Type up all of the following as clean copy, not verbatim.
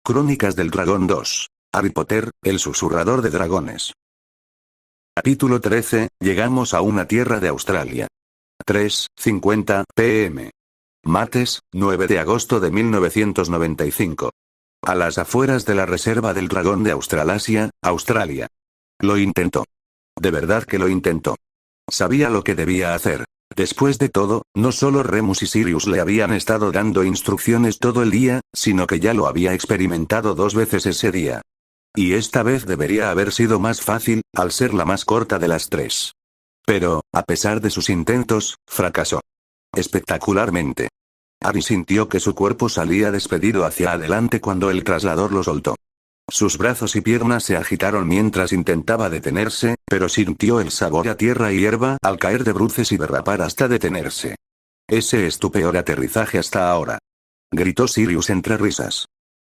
Crónicas del Dragón 2. Harry Potter, el susurrador de dragones. Capítulo 13, llegamos a una tierra de Australia. 3:50 p.m. Martes, 9 de agosto de 1995. A las afueras de la reserva del dragón de Australasia, Australia. Lo intentó. De verdad que lo intentó. Sabía lo que debía hacer. Después de todo, no solo Remus y Sirius le habían estado dando instrucciones todo el día, sino que ya lo había experimentado 2 veces ese día. Y esta vez debería haber sido más fácil, al ser la más corta de las 3. Pero, a pesar de sus intentos, fracasó. Espectacularmente. Harry sintió que su cuerpo salía despedido hacia adelante cuando el traslador lo soltó. Sus brazos y piernas se agitaron mientras intentaba detenerse, pero sintió el sabor a tierra y hierba al caer de bruces y derrapar hasta detenerse. Ese es tu peor aterrizaje hasta ahora, gritó Sirius entre risas.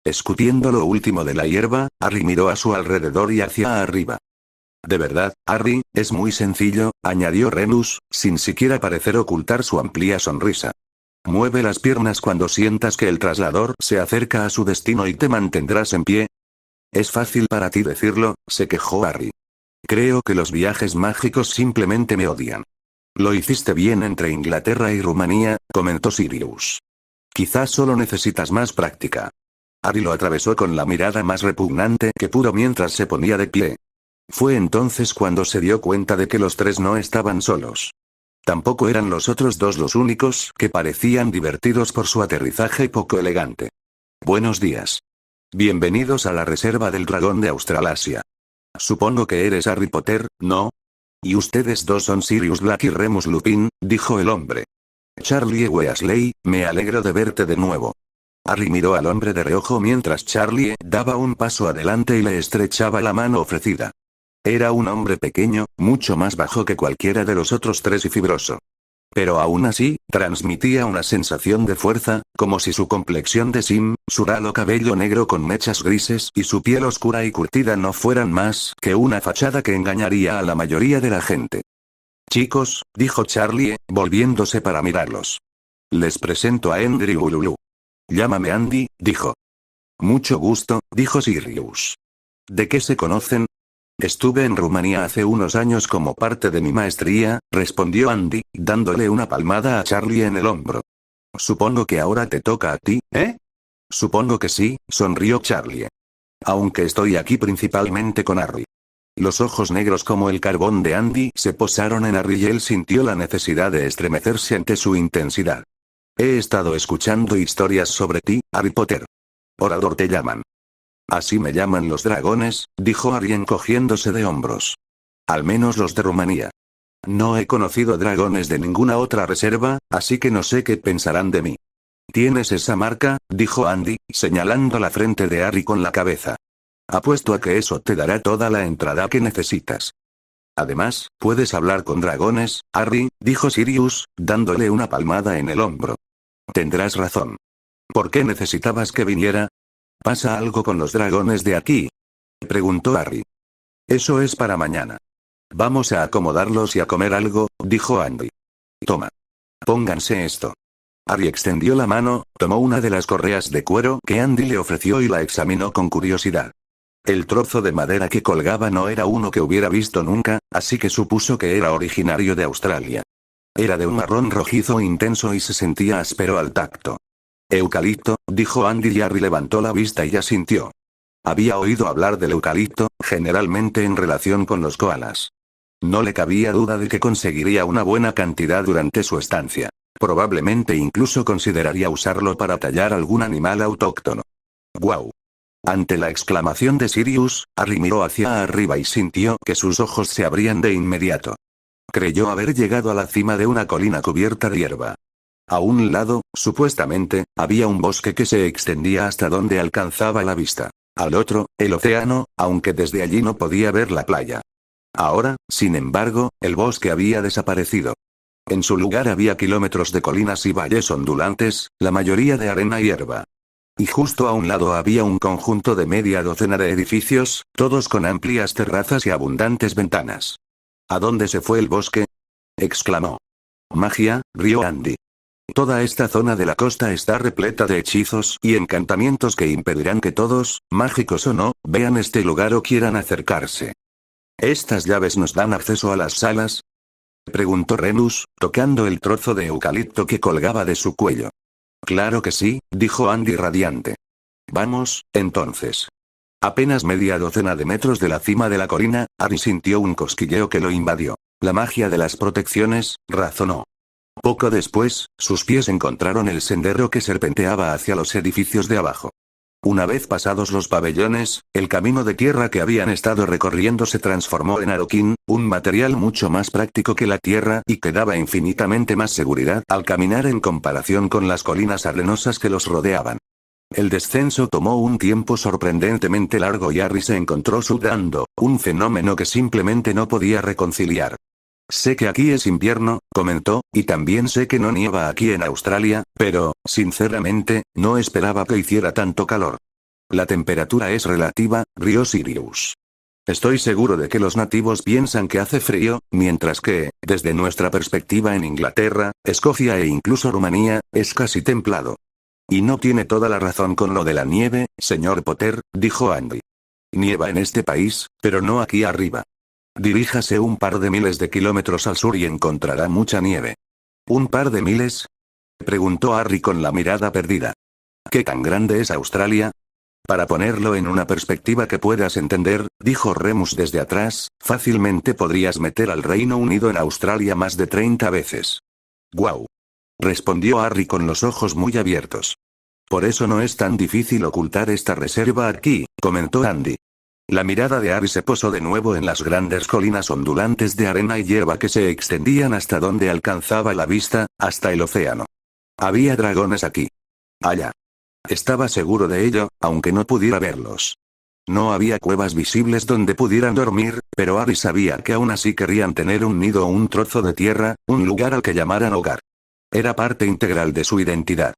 Escupiendo lo último de la hierba, Harry miró a su alrededor y hacia arriba. De verdad, Harry, es muy sencillo, añadió Remus, sin siquiera parecer ocultar su amplia sonrisa. Mueve las piernas cuando sientas que el traslador se acerca a su destino y te mantendrás en pie. Es fácil para ti decirlo, se quejó Harry. Creo que los viajes mágicos simplemente me odian. Lo hiciste bien entre Inglaterra y Rumanía, comentó Sirius. Quizás solo necesitas más práctica. Harry lo atravesó con la mirada más repugnante que pudo mientras se ponía de pie. Fue entonces cuando se dio cuenta de que los 3 no estaban solos. Tampoco eran los otros 2 los únicos que parecían divertidos por su aterrizaje poco elegante. Buenos días. Bienvenidos a la reserva del dragón de Australasia. Supongo que eres Harry Potter, ¿no? Y ustedes 2 son Sirius Black y Remus Lupin, dijo el hombre. Charlie Weasley, me alegro de verte de nuevo. Harry miró al hombre de reojo mientras Charlie daba un paso adelante y le estrechaba la mano ofrecida. Era un hombre pequeño, mucho más bajo que cualquiera de los otros 3 y fibroso. Pero aún así, transmitía una sensación de fuerza, como si su complexión de su ralo cabello negro con mechas grises y su piel oscura y curtida no fueran más que una fachada que engañaría a la mayoría de la gente. Chicos, dijo Charlie, volviéndose para mirarlos. Les presento a Andrew Lulu. Llámame Andy, dijo. Mucho gusto, dijo Sirius. ¿De qué se conocen? Estuve en Rumanía hace unos años como parte de mi maestría, respondió Andy, dándole una palmada a Charlie en el hombro. Supongo que ahora te toca a ti, ¿eh? Supongo que sí, sonrió Charlie. Aunque estoy aquí principalmente con Harry. Los ojos negros como el carbón de Andy se posaron en Harry y él sintió la necesidad de estremecerse ante su intensidad. He estado escuchando historias sobre ti, Harry Potter. Orador te llaman. Así me llaman los dragones, dijo Harry encogiéndose de hombros. Al menos los de Rumanía. No he conocido dragones de ninguna otra reserva, así que no sé qué pensarán de mí. ¿Tienes esa marca?, dijo Andy, señalando la frente de Harry con la cabeza. Apuesto a que eso te dará toda la entrada que necesitas. Además, puedes hablar con dragones, Harry, dijo Sirius, dándole una palmada en el hombro. Tendrás razón. ¿Por qué necesitabas que viniera? ¿Pasa algo con los dragones de aquí?, preguntó Harry. Eso es para mañana. Vamos a acomodarlos y a comer algo, dijo Andy. Toma. Pónganse esto. Harry extendió la mano, tomó una de las correas de cuero que Andy le ofreció y la examinó con curiosidad. El trozo de madera que colgaba no era uno que hubiera visto nunca, así que supuso que era originario de Australia. Era de un marrón rojizo intenso y se sentía áspero al tacto. Eucalipto, dijo Andy y Harry levantó la vista y asintió. Había oído hablar del eucalipto, generalmente en relación con los koalas. No le cabía duda de que conseguiría una buena cantidad durante su estancia. Probablemente incluso consideraría usarlo para tallar algún animal autóctono. ¡Guau! Ante la exclamación de Sirius, Harry miró hacia arriba y sintió que sus ojos se abrían de inmediato. Creyó haber llegado a la cima de una colina cubierta de hierba. A un lado, supuestamente, había un bosque que se extendía hasta donde alcanzaba la vista. Al otro, el océano, aunque desde allí no podía ver la playa. Ahora, sin embargo, el bosque había desaparecido. En su lugar había kilómetros de colinas y valles ondulantes, la mayoría de arena y hierba. Y justo a un lado había un conjunto de media docena de edificios, todos con amplias terrazas y abundantes ventanas. ¿A dónde se fue el bosque?, exclamó. Magia, rió Andy. Toda esta zona de la costa está repleta de hechizos y encantamientos que impedirán que todos, mágicos o no, vean este lugar o quieran acercarse. ¿Estas llaves nos dan acceso a las salas?, preguntó Remus, tocando el trozo de eucalipto que colgaba de su cuello. Claro que sí, dijo Andy radiante. Vamos, entonces. Apenas media docena de metros de la cima de la colina, Harry sintió un cosquilleo que lo invadió. La magia de las protecciones, razonó. Poco después, sus pies encontraron el sendero que serpenteaba hacia los edificios de abajo. Una vez pasados los pabellones, el camino de tierra que habían estado recorriendo se transformó en adoquín, un material mucho más práctico que la tierra y que daba infinitamente más seguridad al caminar en comparación con las colinas arenosas que los rodeaban. El descenso tomó un tiempo sorprendentemente largo y Harry se encontró sudando, un fenómeno que simplemente no podía reconciliar. Sé que aquí es invierno, comentó, y también sé que no nieva aquí en Australia, pero, sinceramente, no esperaba que hiciera tanto calor. La temperatura es relativa, rió Sirius. Estoy seguro de que los nativos piensan que hace frío, mientras que, desde nuestra perspectiva en Inglaterra, Escocia e incluso Rumanía, es casi templado. Y no tiene toda la razón con lo de la nieve, señor Potter, dijo Andy. Nieva en este país, pero no aquí arriba. Diríjase un par de miles de kilómetros al sur y encontrará mucha nieve. ¿Un par de miles?, preguntó Harry con la mirada perdida. ¿Qué tan grande es Australia? Para ponerlo en una perspectiva que puedas entender, dijo Remus desde atrás, fácilmente podrías meter al Reino Unido en Australia más de 30 veces. ¡Guau! Respondió Harry con los ojos muy abiertos. Por eso no es tan difícil ocultar esta reserva aquí, comentó Andy. La mirada de Harry se posó de nuevo en las grandes colinas ondulantes de arena y hierba que se extendían hasta donde alcanzaba la vista, hasta el océano. Había dragones aquí. Allá. Estaba seguro de ello, aunque no pudiera verlos. No había cuevas visibles donde pudieran dormir, pero Harry sabía que aún así querían tener un nido o un trozo de tierra, un lugar al que llamaran hogar. Era parte integral de su identidad.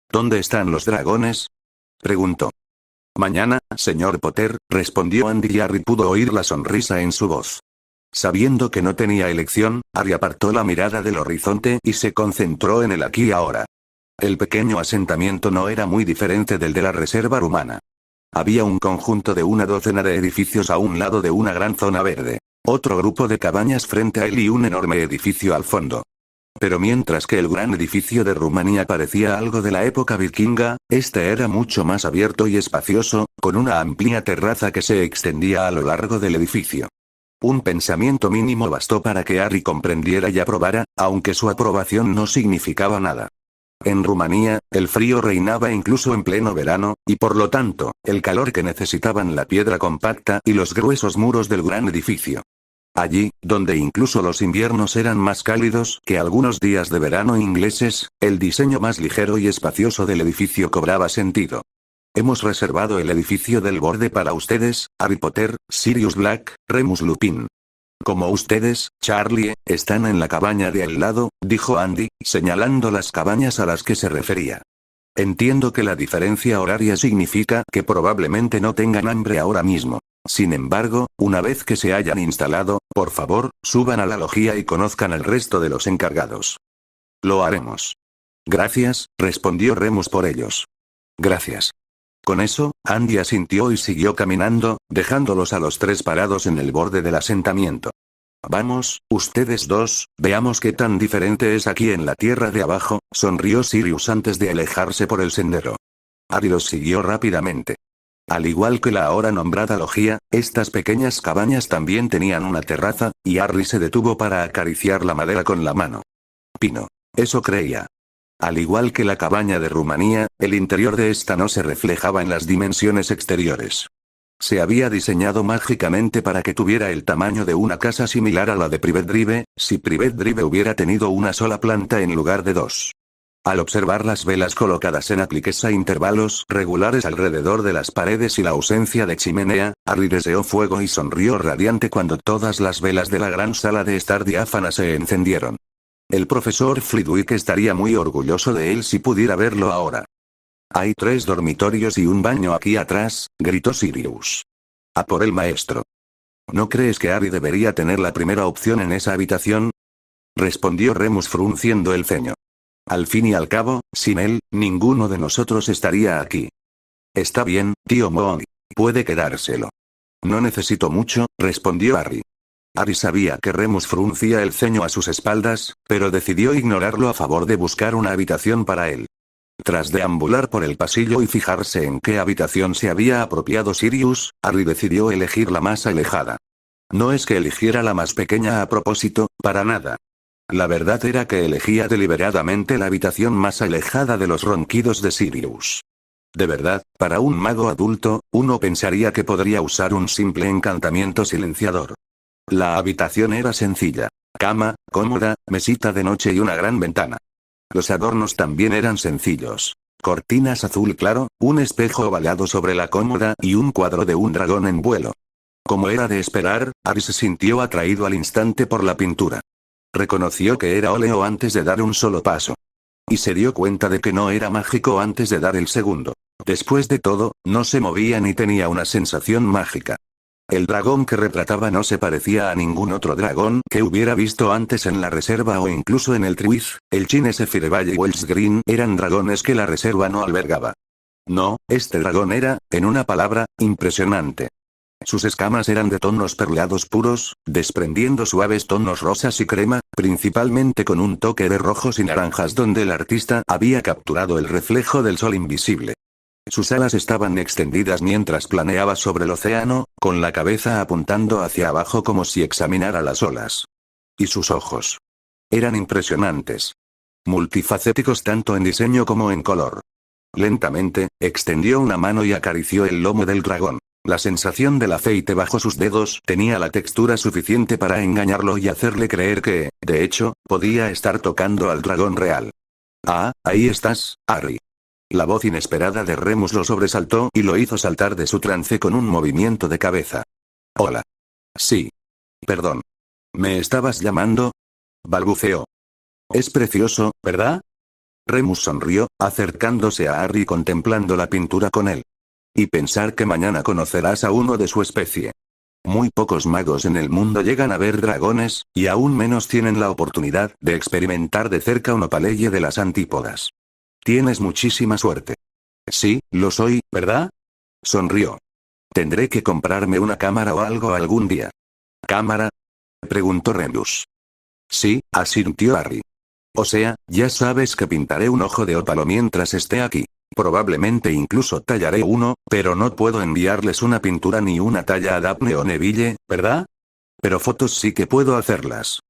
¿Dónde están los dragones?, preguntó. Mañana, señor Potter, respondió Andy y Harry pudo oír la sonrisa en su voz. Sabiendo que no tenía elección, Harry apartó la mirada del horizonte y se concentró en el aquí y ahora. El pequeño asentamiento no era muy diferente del de la reserva rumana. Había un conjunto de una docena de edificios a un lado de una gran zona verde, otro grupo de cabañas frente a él y un enorme edificio al fondo. Pero mientras que el gran edificio de Rumanía parecía algo de la época vikinga, este era mucho más abierto y espacioso, con una amplia terraza que se extendía a lo largo del edificio. Un pensamiento mínimo bastó para que Harry comprendiera y aprobara, aunque su aprobación no significaba nada. En Rumanía, el frío reinaba incluso en pleno verano, y por lo tanto, el calor que necesitaban la piedra compacta y los gruesos muros del gran edificio. Allí, donde incluso los inviernos eran más cálidos que algunos días de verano ingleses, el diseño más ligero y espacioso del edificio cobraba sentido. Hemos reservado el edificio del borde para ustedes, Harry Potter, Sirius Black, Remus Lupin. Como ustedes, Charlie, están en la cabaña de al lado, dijo Andy, señalando las cabañas a las que se refería. Entiendo que la diferencia horaria significa que probablemente no tengan hambre ahora mismo. Sin embargo, una vez que se hayan instalado, por favor, suban a la logía y conozcan al resto de los encargados. Lo haremos. Gracias, respondió Remus por ellos. Gracias. Con eso, Andy asintió y siguió caminando, dejándolos a los tres parados en el borde del asentamiento. Vamos, ustedes dos, veamos qué tan diferente es aquí en la tierra de abajo, sonrió Sirius antes de alejarse por el sendero. Harry los siguió rápidamente. Al igual que la ahora nombrada logía, estas pequeñas cabañas también tenían una terraza, y Harry se detuvo para acariciar la madera con la mano. Pino. Eso creía. Al igual que la cabaña de Rumanía, el interior de esta no se reflejaba en las dimensiones exteriores. Se había diseñado mágicamente para que tuviera el tamaño de una casa similar a la de Privet Drive, si Privet Drive hubiera tenido una sola planta en lugar de dos. Al observar las velas colocadas en apliques a intervalos regulares alrededor de las paredes y la ausencia de chimenea, Harry deseó fuego y sonrió radiante cuando todas las velas de la gran sala de estar diáfana se encendieron. El profesor Flitwick estaría muy orgulloso de él si pudiera verlo ahora. Hay 3 dormitorios y un baño aquí atrás, gritó Sirius. A por el maestro. ¿No crees que Harry debería tener la primera opción en esa habitación?, respondió Remus frunciendo el ceño. Al fin y al cabo, sin él, ninguno de nosotros estaría aquí. Está bien, tío Moe. Puede quedárselo. No necesito mucho, respondió Harry. Harry sabía que Remus fruncía el ceño a sus espaldas, pero decidió ignorarlo a favor de buscar una habitación para él. Tras deambular por el pasillo y fijarse en qué habitación se había apropiado Sirius, Harry decidió elegir la más alejada. No es que eligiera la más pequeña a propósito, para nada. La verdad era que elegía deliberadamente la habitación más alejada de los ronquidos de Sirius. De verdad, para un mago adulto, uno pensaría que podría usar un simple encantamiento silenciador. La habitación era sencilla. Cama, cómoda, mesita de noche y una gran ventana. Los adornos también eran sencillos. Cortinas azul claro, un espejo ovalado sobre la cómoda y un cuadro de un dragón en vuelo. Como era de esperar, Harry se sintió atraído al instante por la pintura. Reconoció que era óleo antes de dar un solo paso. Y se dio cuenta de que no era mágico antes de dar el segundo. Después de todo, no se movía ni tenía una sensación mágica. El dragón que retrataba no se parecía a ningún otro dragón que hubiera visto antes en la reserva o incluso en el Triwizz, el Chinese Fireball y Wells Green eran dragones que la reserva no albergaba. No, este dragón era, en una palabra, impresionante. Sus escamas eran de tonos perlados puros, desprendiendo suaves tonos rosas y crema, principalmente con un toque de rojos y naranjas donde el artista había capturado el reflejo del sol invisible. Sus alas estaban extendidas mientras planeaba sobre el océano, con la cabeza apuntando hacia abajo como si examinara las olas. Y sus ojos. Eran impresionantes. Multifacéticos tanto en diseño como en color. Lentamente, extendió una mano y acarició el lomo del dragón. La sensación del aceite bajo sus dedos tenía la textura suficiente para engañarlo y hacerle creer que, de hecho, podía estar tocando al dragón real. Ah, ahí estás, Harry. La voz inesperada de Remus lo sobresaltó y lo hizo saltar de su trance con un movimiento de cabeza. Hola. Sí. Perdón. ¿Me estabas llamando? Balbuceó. Es precioso, ¿verdad? Remus sonrió, acercándose a Harry contemplando la pintura con él. Y pensar que mañana conocerás a uno de su especie. Muy pocos magos en el mundo llegan a ver dragones, y aún menos tienen la oportunidad de experimentar de cerca un opaleye de las antípodas. Tienes muchísima suerte. Sí, lo soy, ¿verdad? Sonrió. Tendré que comprarme una cámara o algo algún día. ¿Cámara? Preguntó Remus. Sí, asintió Harry. O sea, ya sabes que pintaré un ojo de ópalo mientras esté aquí. Probablemente incluso tallaré uno, pero no puedo enviarles una pintura ni una talla a Daphne o Neville, ¿verdad? Pero fotos sí que puedo hacerlas.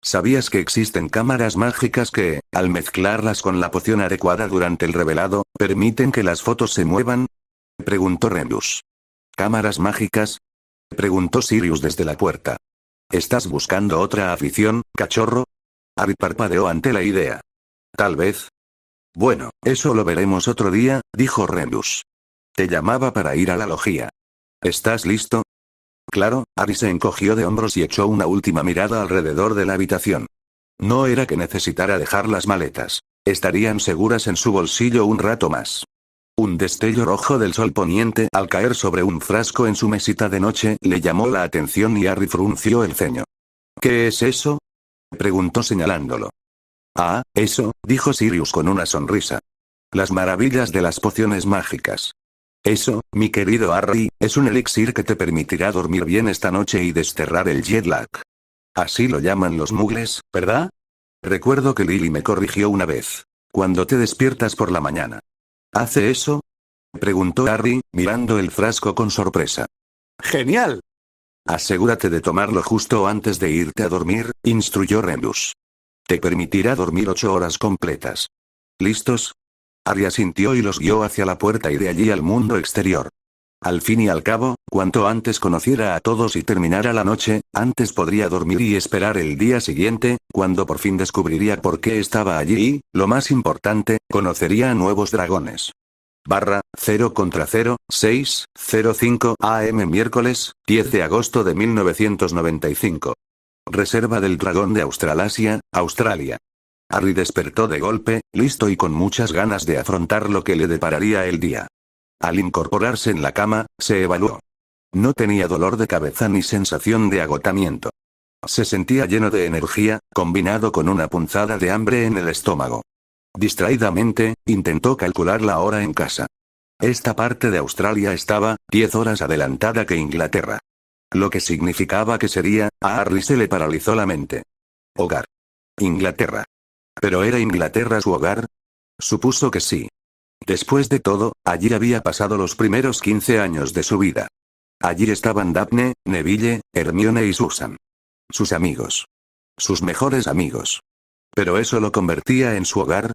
¿Sabías que existen cámaras mágicas que, al mezclarlas con la poción adecuada durante el revelado, permiten que las fotos se muevan? Preguntó Remus. ¿Cámaras mágicas? Preguntó Sirius desde la puerta. ¿Estás buscando otra afición, cachorro? Harry parpadeó ante la idea. Tal vez. Bueno, eso lo veremos otro día, dijo Remus. Te llamaba para ir a la logía. ¿Estás listo? Claro, Harry se encogió de hombros y echó una última mirada alrededor de la habitación. No era que necesitara dejar las maletas. Estarían seguras en su bolsillo un rato más. Un destello rojo del sol poniente al caer sobre un frasco en su mesita de noche le llamó la atención y Harry frunció el ceño. ¿Qué es eso? Preguntó señalándolo. Ah, eso, dijo Sirius con una sonrisa. Las maravillas de las pociones mágicas. Eso, mi querido Harry, es un elixir que te permitirá dormir bien esta noche y desterrar el jet lag. Así lo llaman los muggles, ¿verdad? Recuerdo que Lily me corrigió una vez. Cuando te despiertas por la mañana. ¿Hace eso? Preguntó Harry, mirando el frasco con sorpresa. ¡Genial! Asegúrate de tomarlo justo antes de irte a dormir, instruyó Remus. Te permitirá dormir 8 horas completas. ¿Listos? Harry asintió y los guió hacia la puerta y de allí al mundo exterior. Al fin y al cabo, cuanto antes conociera a todos y terminara la noche, antes podría dormir y esperar el día siguiente, cuando por fin descubriría por qué estaba allí y, lo más importante, conocería a nuevos dragones. 0 contra 0, 6:05 AM miércoles, 10 de agosto de 1995. Reserva del Dragón de Australasia, Australia. Harry despertó de golpe, listo y con muchas ganas de afrontar lo que le depararía el día. Al incorporarse en la cama, se evaluó. No tenía dolor de cabeza ni sensación de agotamiento. Se sentía lleno de energía, combinado con una punzada de hambre en el estómago. Distraídamente, intentó calcular la hora en casa. Esta parte de Australia estaba 10 horas adelantada que Inglaterra. Lo que significaba que sería, a Harry se le paralizó la mente. Hogar. Inglaterra. ¿Pero era Inglaterra su hogar? Supuso que sí. Después de todo, allí había pasado los primeros 15 años de su vida. Allí estaban Daphne, Neville, Hermione y Susan. Sus amigos. Sus mejores amigos. ¿Pero eso lo convertía en su hogar?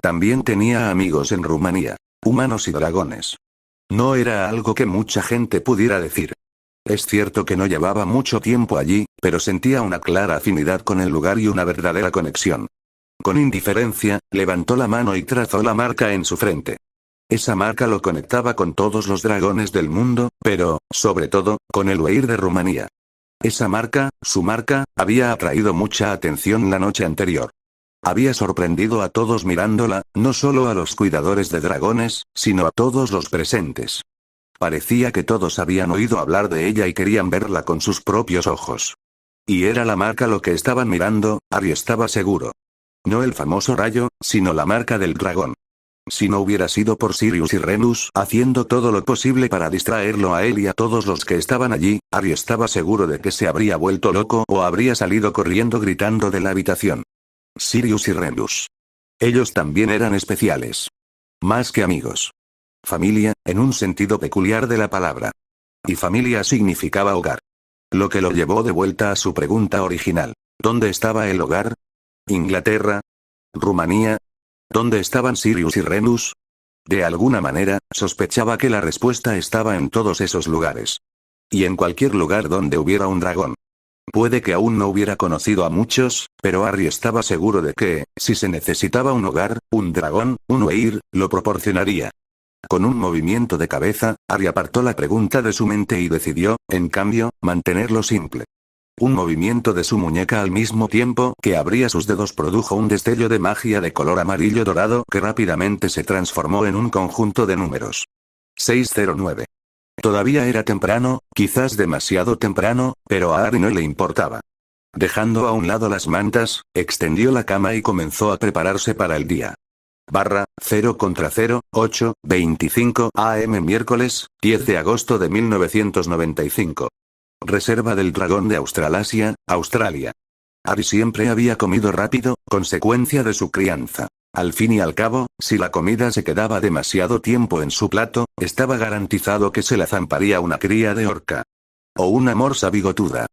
También tenía amigos en Rumanía. Humanos y dragones. No era algo que mucha gente pudiera decir. Es cierto que no llevaba mucho tiempo allí, pero sentía una clara afinidad con el lugar y una verdadera conexión. Con indiferencia, levantó la mano y trazó la marca en su frente. Esa marca lo conectaba con todos los dragones del mundo, pero, sobre todo, con el Oeir de Rumanía. Esa marca, su marca, había atraído mucha atención la noche anterior. Había sorprendido a todos mirándola, no solo a los cuidadores de dragones, sino a todos los presentes. Parecía que todos habían oído hablar de ella y querían verla con sus propios ojos. Y era la marca lo que estaban mirando, Harry estaba seguro. No el famoso rayo, sino la marca del dragón. Si no hubiera sido por Sirius y Remus haciendo todo lo posible para distraerlo a él y a todos los que estaban allí, Harry estaba seguro de que se habría vuelto loco o habría salido corriendo gritando de la habitación. Sirius y Remus. Ellos también eran especiales. Más que amigos. Familia, en un sentido peculiar de la palabra. Y familia significaba hogar. Lo que lo llevó de vuelta a su pregunta original. ¿Dónde estaba el hogar? ¿Inglaterra? ¿Rumanía? ¿Dónde estaban Sirius y Remus? De alguna manera, sospechaba que la respuesta estaba en todos esos lugares. Y en cualquier lugar donde hubiera un dragón. Puede que aún no hubiera conocido a muchos, pero Harry estaba seguro de que, si se necesitaba un hogar, un dragón, un Oeir, lo proporcionaría. Con un movimiento de cabeza, Harry apartó la pregunta de su mente y decidió, en cambio, mantenerlo simple. Un movimiento de su muñeca al mismo tiempo que abría sus dedos produjo un destello de magia de color amarillo dorado que rápidamente se transformó en un conjunto de números. 609. Todavía era temprano, quizás demasiado temprano, pero a Harry no le importaba. Dejando a un lado las mantas, extendió la cama y comenzó a prepararse para el día. 0/0/8:25 AM miércoles, 10 de agosto de 1995. Reserva del dragón de Australasia, Australia. Harry siempre había comido rápido, consecuencia de su crianza. Al fin y al cabo, si la comida se quedaba demasiado tiempo en su plato, estaba garantizado que se la zamparía una cría de orca. O una morsa bigotuda.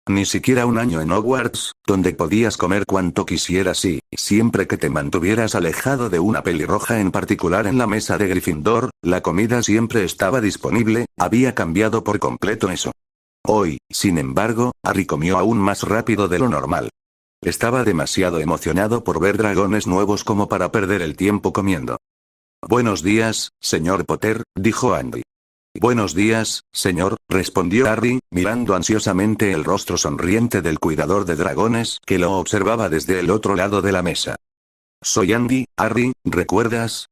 Ni siquiera un año en Hogwarts, donde podías comer cuanto quisieras y, siempre que te mantuvieras alejado de una pelirroja en particular en la mesa de Gryffindor, la comida siempre estaba disponible, había cambiado por completo eso. Hoy, sin embargo, Harry comió aún más rápido de lo normal. Estaba demasiado emocionado por ver dragones nuevos como para perder el tiempo comiendo. Buenos días, señor Potter, dijo Andy. Buenos días, señor, respondió Harry, mirando ansiosamente el rostro sonriente del cuidador de dragones que lo observaba desde el otro lado de la mesa. Soy Andy, Harry, ¿recuerdas?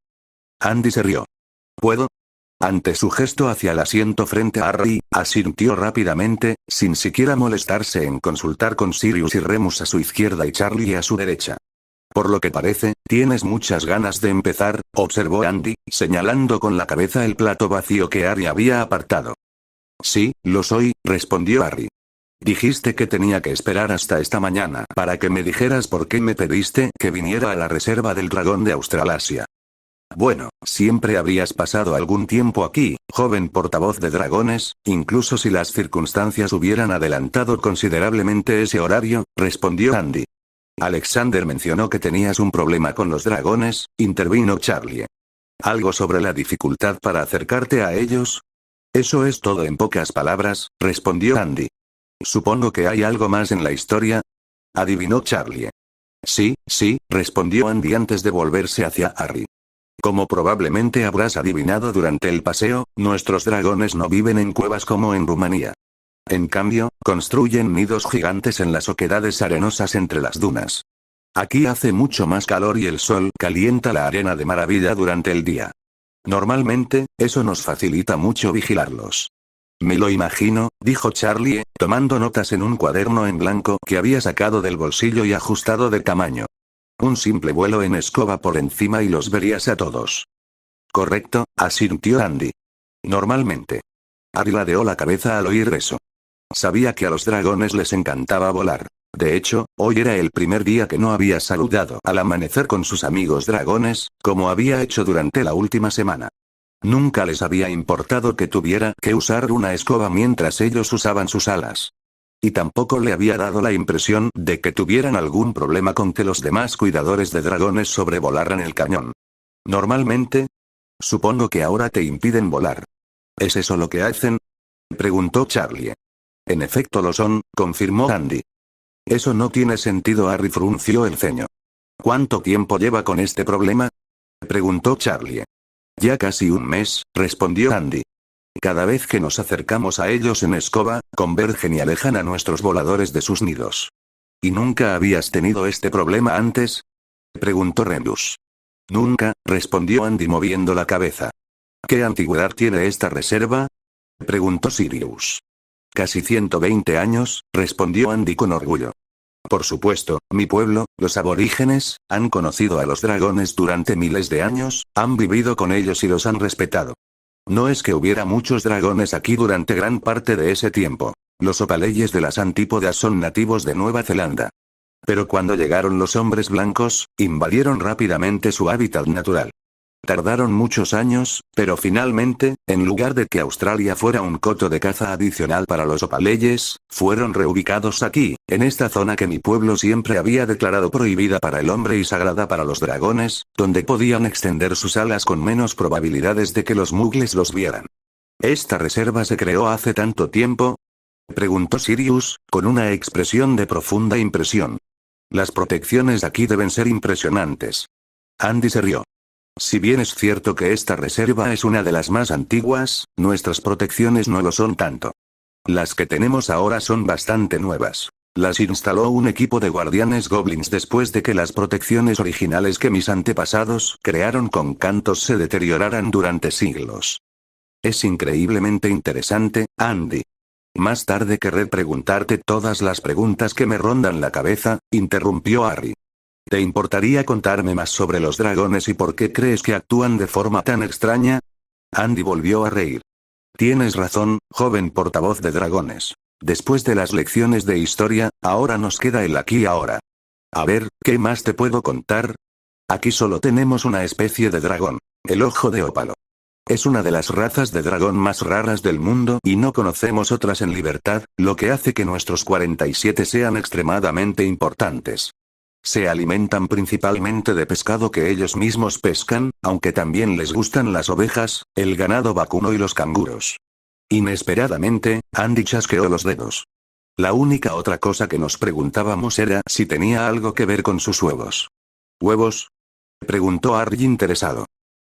Andy se rió. ¿Puedo? Ante su gesto hacia el asiento frente a Harry, asintió rápidamente, sin siquiera molestarse en consultar con Sirius y Remus a su izquierda y Charlie a su derecha. Por lo que parece, tienes muchas ganas de empezar, observó Andy, señalando con la cabeza el plato vacío que Harry había apartado. Sí, lo soy, respondió Harry. Dijiste que tenía que esperar hasta esta mañana para que me dijeras por qué me pediste que viniera a la reserva del dragón de Australasia. Bueno, siempre habrías pasado algún tiempo aquí, joven portavoz de dragones, incluso si las circunstancias hubieran adelantado considerablemente ese horario, respondió Andy. Alexander mencionó que tenías un problema con los dragones, intervino Charlie. ¿Algo sobre la dificultad para acercarte a ellos? Eso es todo en pocas palabras, respondió Andy. Supongo que hay algo más en la historia. Adivinó Charlie. Sí, respondió Andy antes de volverse hacia Harry. Como probablemente habrás adivinado durante el paseo, nuestros dragones no viven en cuevas como en Rumanía. En cambio, construyen nidos gigantes en las oquedades arenosas entre las dunas. Aquí hace mucho más calor y el sol calienta la arena de maravilla durante el día. Normalmente, eso nos facilita mucho vigilarlos. Me lo imagino, dijo Charlie, tomando notas en un cuaderno en blanco que había sacado del bolsillo y ajustado de tamaño. Un simple vuelo en escoba por encima y los verías a todos. Correcto, asintió Andy. Normalmente. Ari ladeó la cabeza al oír eso. Sabía que a los dragones les encantaba volar. De hecho, hoy era el primer día que no había saludado al amanecer con sus amigos dragones, como había hecho durante la última semana. Nunca les había importado que tuviera que usar una escoba mientras ellos usaban sus alas. Y tampoco le había dado la impresión de que tuvieran algún problema con que los demás cuidadores de dragones sobrevolaran el cañón. Normalmente. Supongo que ahora te impiden volar. ¿Es eso lo que hacen? Preguntó Charlie. En efecto lo son, confirmó Andy. Eso no tiene sentido. Harry frunció el ceño. ¿Cuánto tiempo lleva con este problema? Preguntó Charlie. Ya casi un mes, respondió Andy. Cada vez que nos acercamos a ellos en escoba, convergen y alejan a nuestros voladores de sus nidos. ¿Y nunca habías tenido este problema antes? Preguntó Remus. Nunca, respondió Andy moviendo la cabeza. ¿Qué antigüedad tiene esta reserva? Preguntó Sirius. Casi 120 años, respondió Andy con orgullo. Por supuesto, mi pueblo, los aborígenes, han conocido a los dragones durante miles de años, han vivido con ellos y los han respetado. No es que hubiera muchos dragones aquí durante gran parte de ese tiempo. Los opaleyes de las antípodas son nativos de Nueva Zelanda. Pero cuando llegaron los hombres blancos, invadieron rápidamente su hábitat natural. Tardaron muchos años, pero finalmente, en lugar de que Australia fuera un coto de caza adicional para los opaleyes, fueron reubicados aquí, en esta zona que mi pueblo siempre había declarado prohibida para el hombre y sagrada para los dragones, donde podían extender sus alas con menos probabilidades de que los muggles los vieran. ¿Esta reserva se creó hace tanto tiempo? Preguntó Sirius, con una expresión de profunda impresión. Las protecciones aquí deben ser impresionantes. Andy se rió. Si bien es cierto que esta reserva es una de las más antiguas, nuestras protecciones no lo son tanto. Las que tenemos ahora son bastante nuevas. Las instaló un equipo de guardianes goblins después de que las protecciones originales que mis antepasados crearon con cantos se deterioraran durante siglos. Es increíblemente interesante, Andy. Más tarde querré preguntarte todas las preguntas que me rondan la cabeza, interrumpió Harry. ¿Te importaría contarme más sobre los dragones y por qué crees que actúan de forma tan extraña? Andy volvió a reír. Tienes razón, joven portavoz de dragones. Después de las lecciones de historia, ahora nos queda el aquí y ahora. A ver, ¿qué más te puedo contar? Aquí solo tenemos una especie de dragón, el ojo de ópalo. Es una de las razas de dragón más raras del mundo y no conocemos otras en libertad, lo que hace que nuestros 47 sean extremadamente importantes. Se alimentan principalmente de pescado que ellos mismos pescan, aunque también les gustan las ovejas, el ganado vacuno y los canguros. Inesperadamente, Andy chasqueó los dedos. La única otra cosa que nos preguntábamos era si tenía algo que ver con sus huevos. ¿Huevos? Preguntó Harry interesado.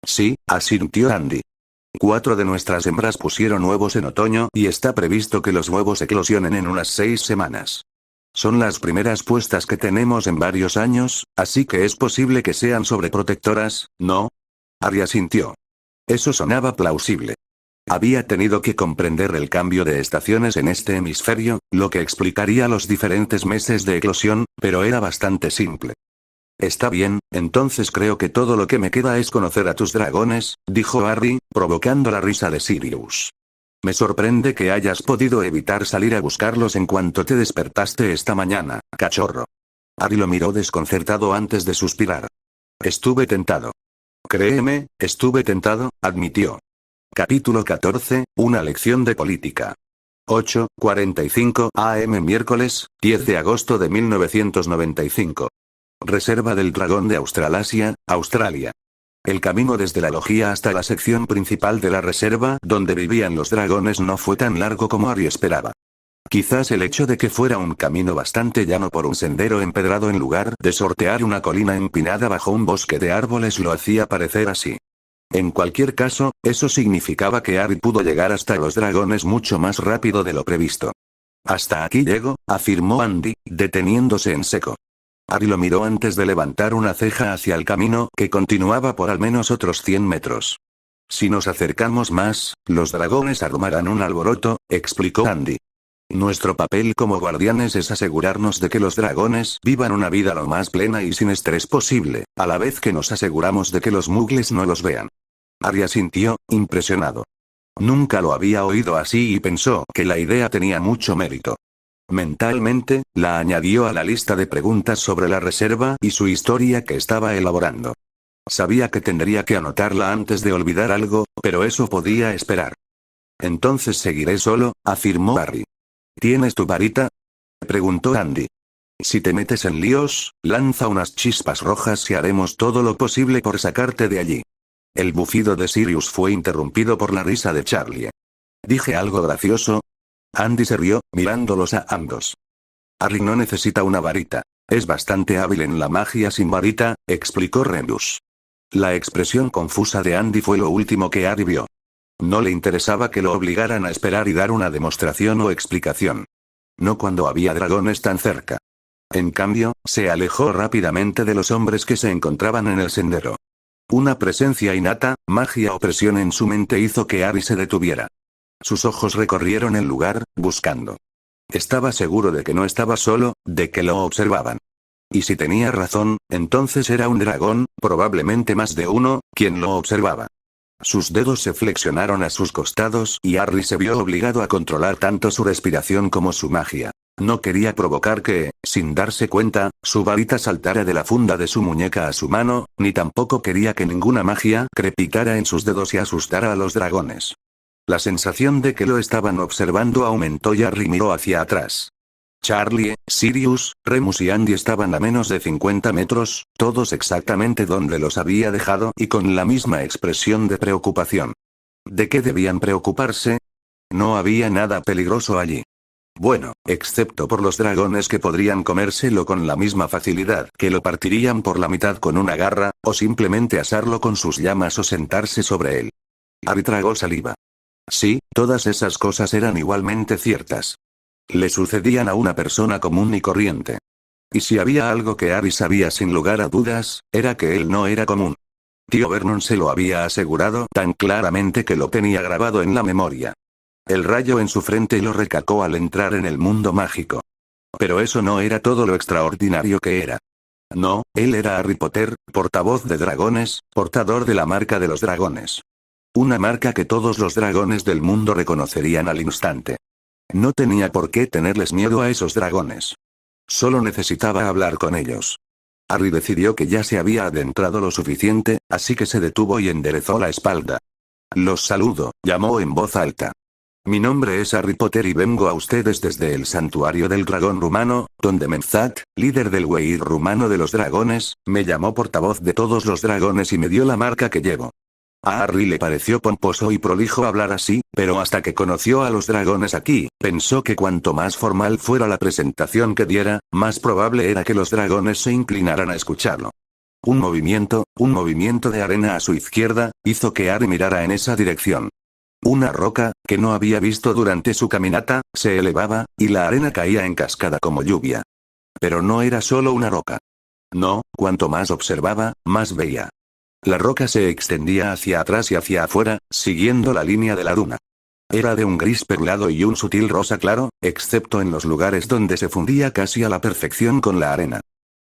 Sí, asintió Andy. 4 de nuestras hembras pusieron huevos en otoño y está previsto que los huevos eclosionen en unas 6 semanas. Son las primeras puestas que tenemos en varios años, así que es posible que sean sobreprotectoras, ¿no? Harry asintió. Eso sonaba plausible. Había tenido que comprender el cambio de estaciones en este hemisferio, lo que explicaría los diferentes meses de eclosión, pero era bastante simple. Está bien, entonces creo que todo lo que me queda es conocer a tus dragones, dijo Harry, provocando la risa de Sirius. Me sorprende que hayas podido evitar salir a buscarlos en cuanto te despertaste esta mañana, cachorro. Harry lo miró desconcertado antes de suspirar. Estuve tentado. Créeme, estuve tentado, admitió. Capítulo 14, una lección de política. 8:45 am miércoles, 10 de agosto de 1995. Reserva del Dragón de Australasia, Australia. El camino desde la logía hasta la sección principal de la reserva donde vivían los dragones no fue tan largo como Harry esperaba. Quizás el hecho de que fuera un camino bastante llano por un sendero empedrado en lugar de sortear una colina empinada bajo un bosque de árboles lo hacía parecer así. En cualquier caso, eso significaba que Harry pudo llegar hasta los dragones mucho más rápido de lo previsto. Hasta aquí llego, afirmó Andy, deteniéndose en seco. Harry lo miró antes de levantar una ceja hacia el camino que continuaba por al menos otros 100 metros. Si nos acercamos más, los dragones armarán un alboroto, explicó Andy. Nuestro papel como guardianes es asegurarnos de que los dragones vivan una vida lo más plena y sin estrés posible, a la vez que nos aseguramos de que los muggles no los vean. Arya sintió, impresionado. Nunca lo había oído así y pensó que la idea tenía mucho mérito. Mentalmente, la añadió a la lista de preguntas sobre la reserva y su historia que estaba elaborando. Sabía que tendría que anotarla antes de olvidar algo, pero eso podía esperar. Entonces seguiré solo, afirmó Harry. ¿Tienes tu varita?, preguntó Andy. Si te metes en líos, lanza unas chispas rojas y haremos todo lo posible por sacarte de allí. El bufido de Sirius fue interrumpido por la risa de Charlie. ¿Dije algo gracioso? Andy se rió, mirándolos a ambos. Harry no necesita una varita. Es bastante hábil en la magia sin varita, explicó Remus. La expresión confusa de Andy fue lo último que Harry vio. No le interesaba que lo obligaran a esperar y dar una demostración o explicación. No cuando había dragones tan cerca. En cambio, se alejó rápidamente de los hombres que se encontraban en el sendero. Una presencia innata, magia o presión en su mente hizo que Harry se detuviera. Sus ojos recorrieron el lugar, buscando. Estaba seguro de que no estaba solo, de que lo observaban. Y si tenía razón, entonces era un dragón, probablemente más de uno, quien lo observaba. Sus dedos se flexionaron a sus costados y Harry se vio obligado a controlar tanto su respiración como su magia. No quería provocar que, sin darse cuenta, su varita saltara de la funda de su muñeca a su mano, ni tampoco quería que ninguna magia crepitara en sus dedos y asustara a los dragones. La sensación de que lo estaban observando aumentó y Harry miró hacia atrás. Charlie, Sirius, Remus y Andy estaban a menos de 50 metros, todos exactamente donde los había dejado y con la misma expresión de preocupación. ¿De qué debían preocuparse? No había nada peligroso allí. Bueno, excepto por los dragones que podrían comérselo con la misma facilidad que lo partirían por la mitad con una garra, o simplemente asarlo con sus llamas o sentarse sobre él. Harry tragó saliva. Sí, todas esas cosas eran igualmente ciertas. Le sucedían a una persona común y corriente. Y si había algo que Harry sabía sin lugar a dudas, era que él no era común. Tío Vernon se lo había asegurado tan claramente que lo tenía grabado en la memoria. El rayo en su frente lo recalcó al entrar en el mundo mágico. Pero eso no era todo lo extraordinario que era. No, él era Harry Potter, portavoz de dragones, portador de la marca de los dragones. Una marca que todos los dragones del mundo reconocerían al instante. No tenía por qué tenerles miedo a esos dragones. Solo necesitaba hablar con ellos. Harry decidió que ya se había adentrado lo suficiente, así que se detuvo y enderezó la espalda. Los saludo, llamó en voz alta. Mi nombre es Harry Potter y vengo a ustedes desde el santuario del dragón rumano, donde Menzat, líder del Weir rumano de los dragones, me llamó portavoz de todos los dragones y me dio la marca que llevo. A Harry le pareció pomposo y prolijo hablar así, pero hasta que conoció a los dragones aquí, pensó que cuanto más formal fuera la presentación que diera, más probable era que los dragones se inclinaran a escucharlo. Un movimiento de arena a su izquierda, hizo que Harry mirara en esa dirección. Una roca, que no había visto durante su caminata, se elevaba, y la arena caía en cascada como lluvia. Pero no era solo una roca. No, cuanto más observaba, más veía. La roca se extendía hacia atrás y hacia afuera, siguiendo la línea de la duna. Era de un gris perlado y un sutil rosa claro, excepto en los lugares donde se fundía casi a la perfección con la arena.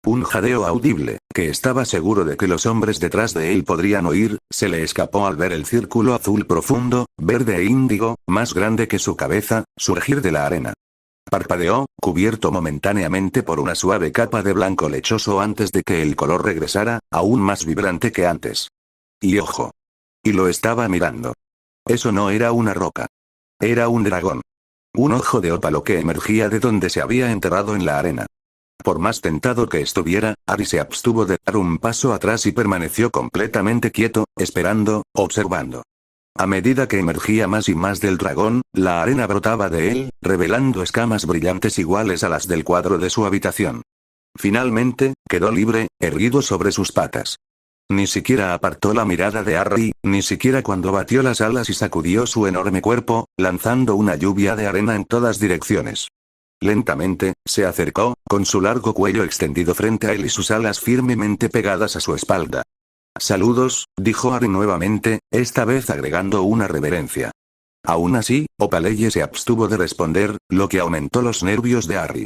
Un jadeo audible, que estaba seguro de que los hombres detrás de él podrían oír, se le escapó al ver el círculo azul profundo, verde e índigo, más grande que su cabeza, surgir de la arena. Parpadeó, cubierto momentáneamente por una suave capa de blanco lechoso antes de que el color regresara, aún más vibrante que antes. Y ojo. Y lo estaba mirando. Eso no era una roca. Era un dragón. Un ojo de ópalo que emergía de donde se había enterrado en la arena. Por más tentado que estuviera, Harry se abstuvo de dar un paso atrás y permaneció completamente quieto, esperando, observando. A medida que emergía más y más del dragón, la arena brotaba de él, revelando escamas brillantes iguales a las del cuadro de su habitación. Finalmente, quedó libre, erguido sobre sus patas. Ni siquiera apartó la mirada de Harry, ni siquiera cuando batió las alas y sacudió su enorme cuerpo, lanzando una lluvia de arena en todas direcciones. Lentamente, se acercó, con su largo cuello extendido frente a él y sus alas firmemente pegadas a su espalda. Saludos, dijo Harry nuevamente, esta vez agregando una reverencia. Aún así, Opaleye se abstuvo de responder, lo que aumentó los nervios de Harry.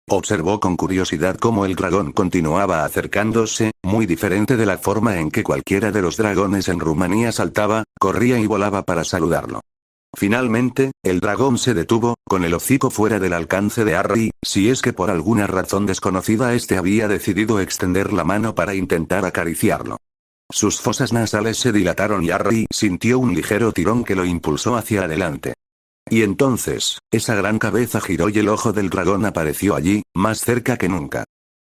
Observó con curiosidad cómo el dragón continuaba acercándose, muy diferente de la forma en que cualquiera de los dragones en Rumanía saltaba, corría y volaba para saludarlo. Finalmente, el dragón se detuvo, con el hocico fuera del alcance de Harry, si es que por alguna razón desconocida este había decidido extender la mano para intentar acariciarlo. Sus fosas nasales se dilataron y Harry sintió un ligero tirón que lo impulsó hacia adelante. Y entonces, esa gran cabeza giró y el ojo del dragón apareció allí, más cerca que nunca.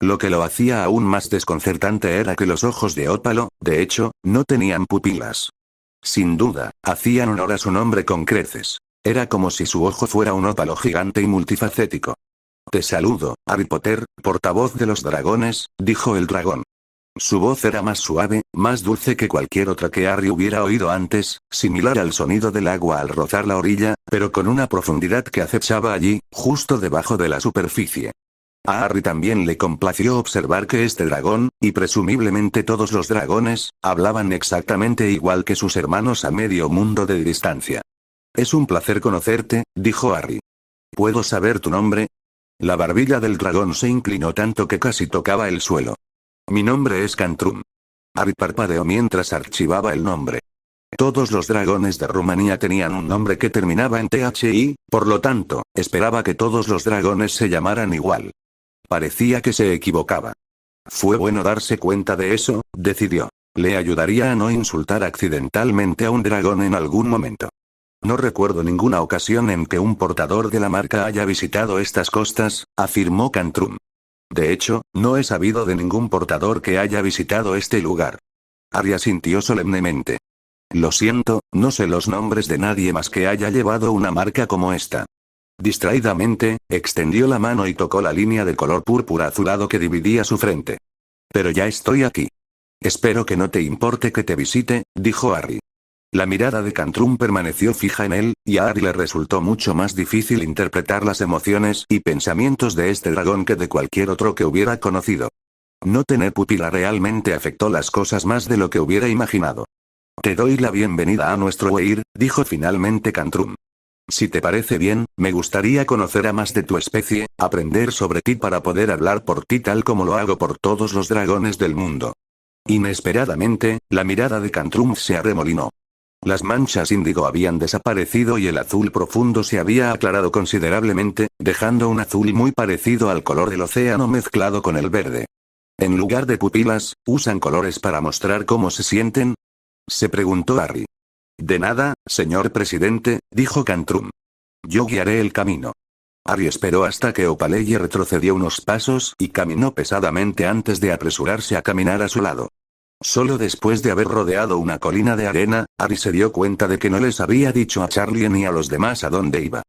Lo que lo hacía aún más desconcertante era que los ojos de Ópalo, de hecho, no tenían pupilas. Sin duda, hacían honor a su nombre con creces. Era como si su ojo fuera un ópalo gigante y multifacético. Te saludo, Harry Potter, portavoz de los dragones, dijo el dragón. Su voz era más suave, más dulce que cualquier otra que Harry hubiera oído antes, similar al sonido del agua al rozar la orilla, pero con una profundidad que acechaba allí, justo debajo de la superficie. A Harry también le complació observar que este dragón, y presumiblemente todos los dragones, hablaban exactamente igual que sus hermanos a medio mundo de distancia. Es un placer conocerte, dijo Harry. ¿Puedo saber tu nombre? La barbilla del dragón se inclinó tanto que casi tocaba el suelo. Mi nombre es Cantrum. Harry parpadeó mientras archivaba el nombre. Todos los dragones de Rumanía tenían un nombre que terminaba en THI, por lo tanto, esperaba que todos los dragones se llamaran igual. Parecía que se equivocaba. Fue bueno darse cuenta de eso, decidió. Le ayudaría a no insultar accidentalmente a un dragón en algún momento. No recuerdo ninguna ocasión en que un portador de la marca haya visitado estas costas, afirmó Cantrum. De hecho, no he sabido de ningún portador que haya visitado este lugar. Harry asintió solemnemente. Lo siento, no sé los nombres de nadie más que haya llevado una marca como esta. Distraídamente, extendió la mano y tocó la línea de color púrpura azulado que dividía su frente. Pero ya estoy aquí. Espero que no te importe que te visite, dijo Harry. La mirada de Cantrum permaneció fija en él, y a Harry le resultó mucho más difícil interpretar las emociones y pensamientos de este dragón que de cualquier otro que hubiera conocido. No tener pupila realmente afectó las cosas más de lo que hubiera imaginado. Te doy la bienvenida a nuestro Weir, dijo finalmente Cantrum. Si te parece bien, me gustaría conocer a más de tu especie, aprender sobre ti para poder hablar por ti tal como lo hago por todos los dragones del mundo. Inesperadamente, la mirada de Cantrum se arremolinó. Las manchas índigo habían desaparecido y el azul profundo se había aclarado considerablemente, dejando un azul muy parecido al color del océano mezclado con el verde. En lugar de pupilas, ¿usan colores para mostrar cómo se sienten? Se preguntó Harry. De nada, señor presidente, dijo Cantrum. Yo guiaré el camino. Harry esperó hasta que Opaleye retrocedió unos pasos y caminó pesadamente antes de apresurarse a caminar a su lado. Solo después de haber rodeado una colina de arena, Harry se dio cuenta de que no les había dicho a Charlie ni a los demás a dónde iba.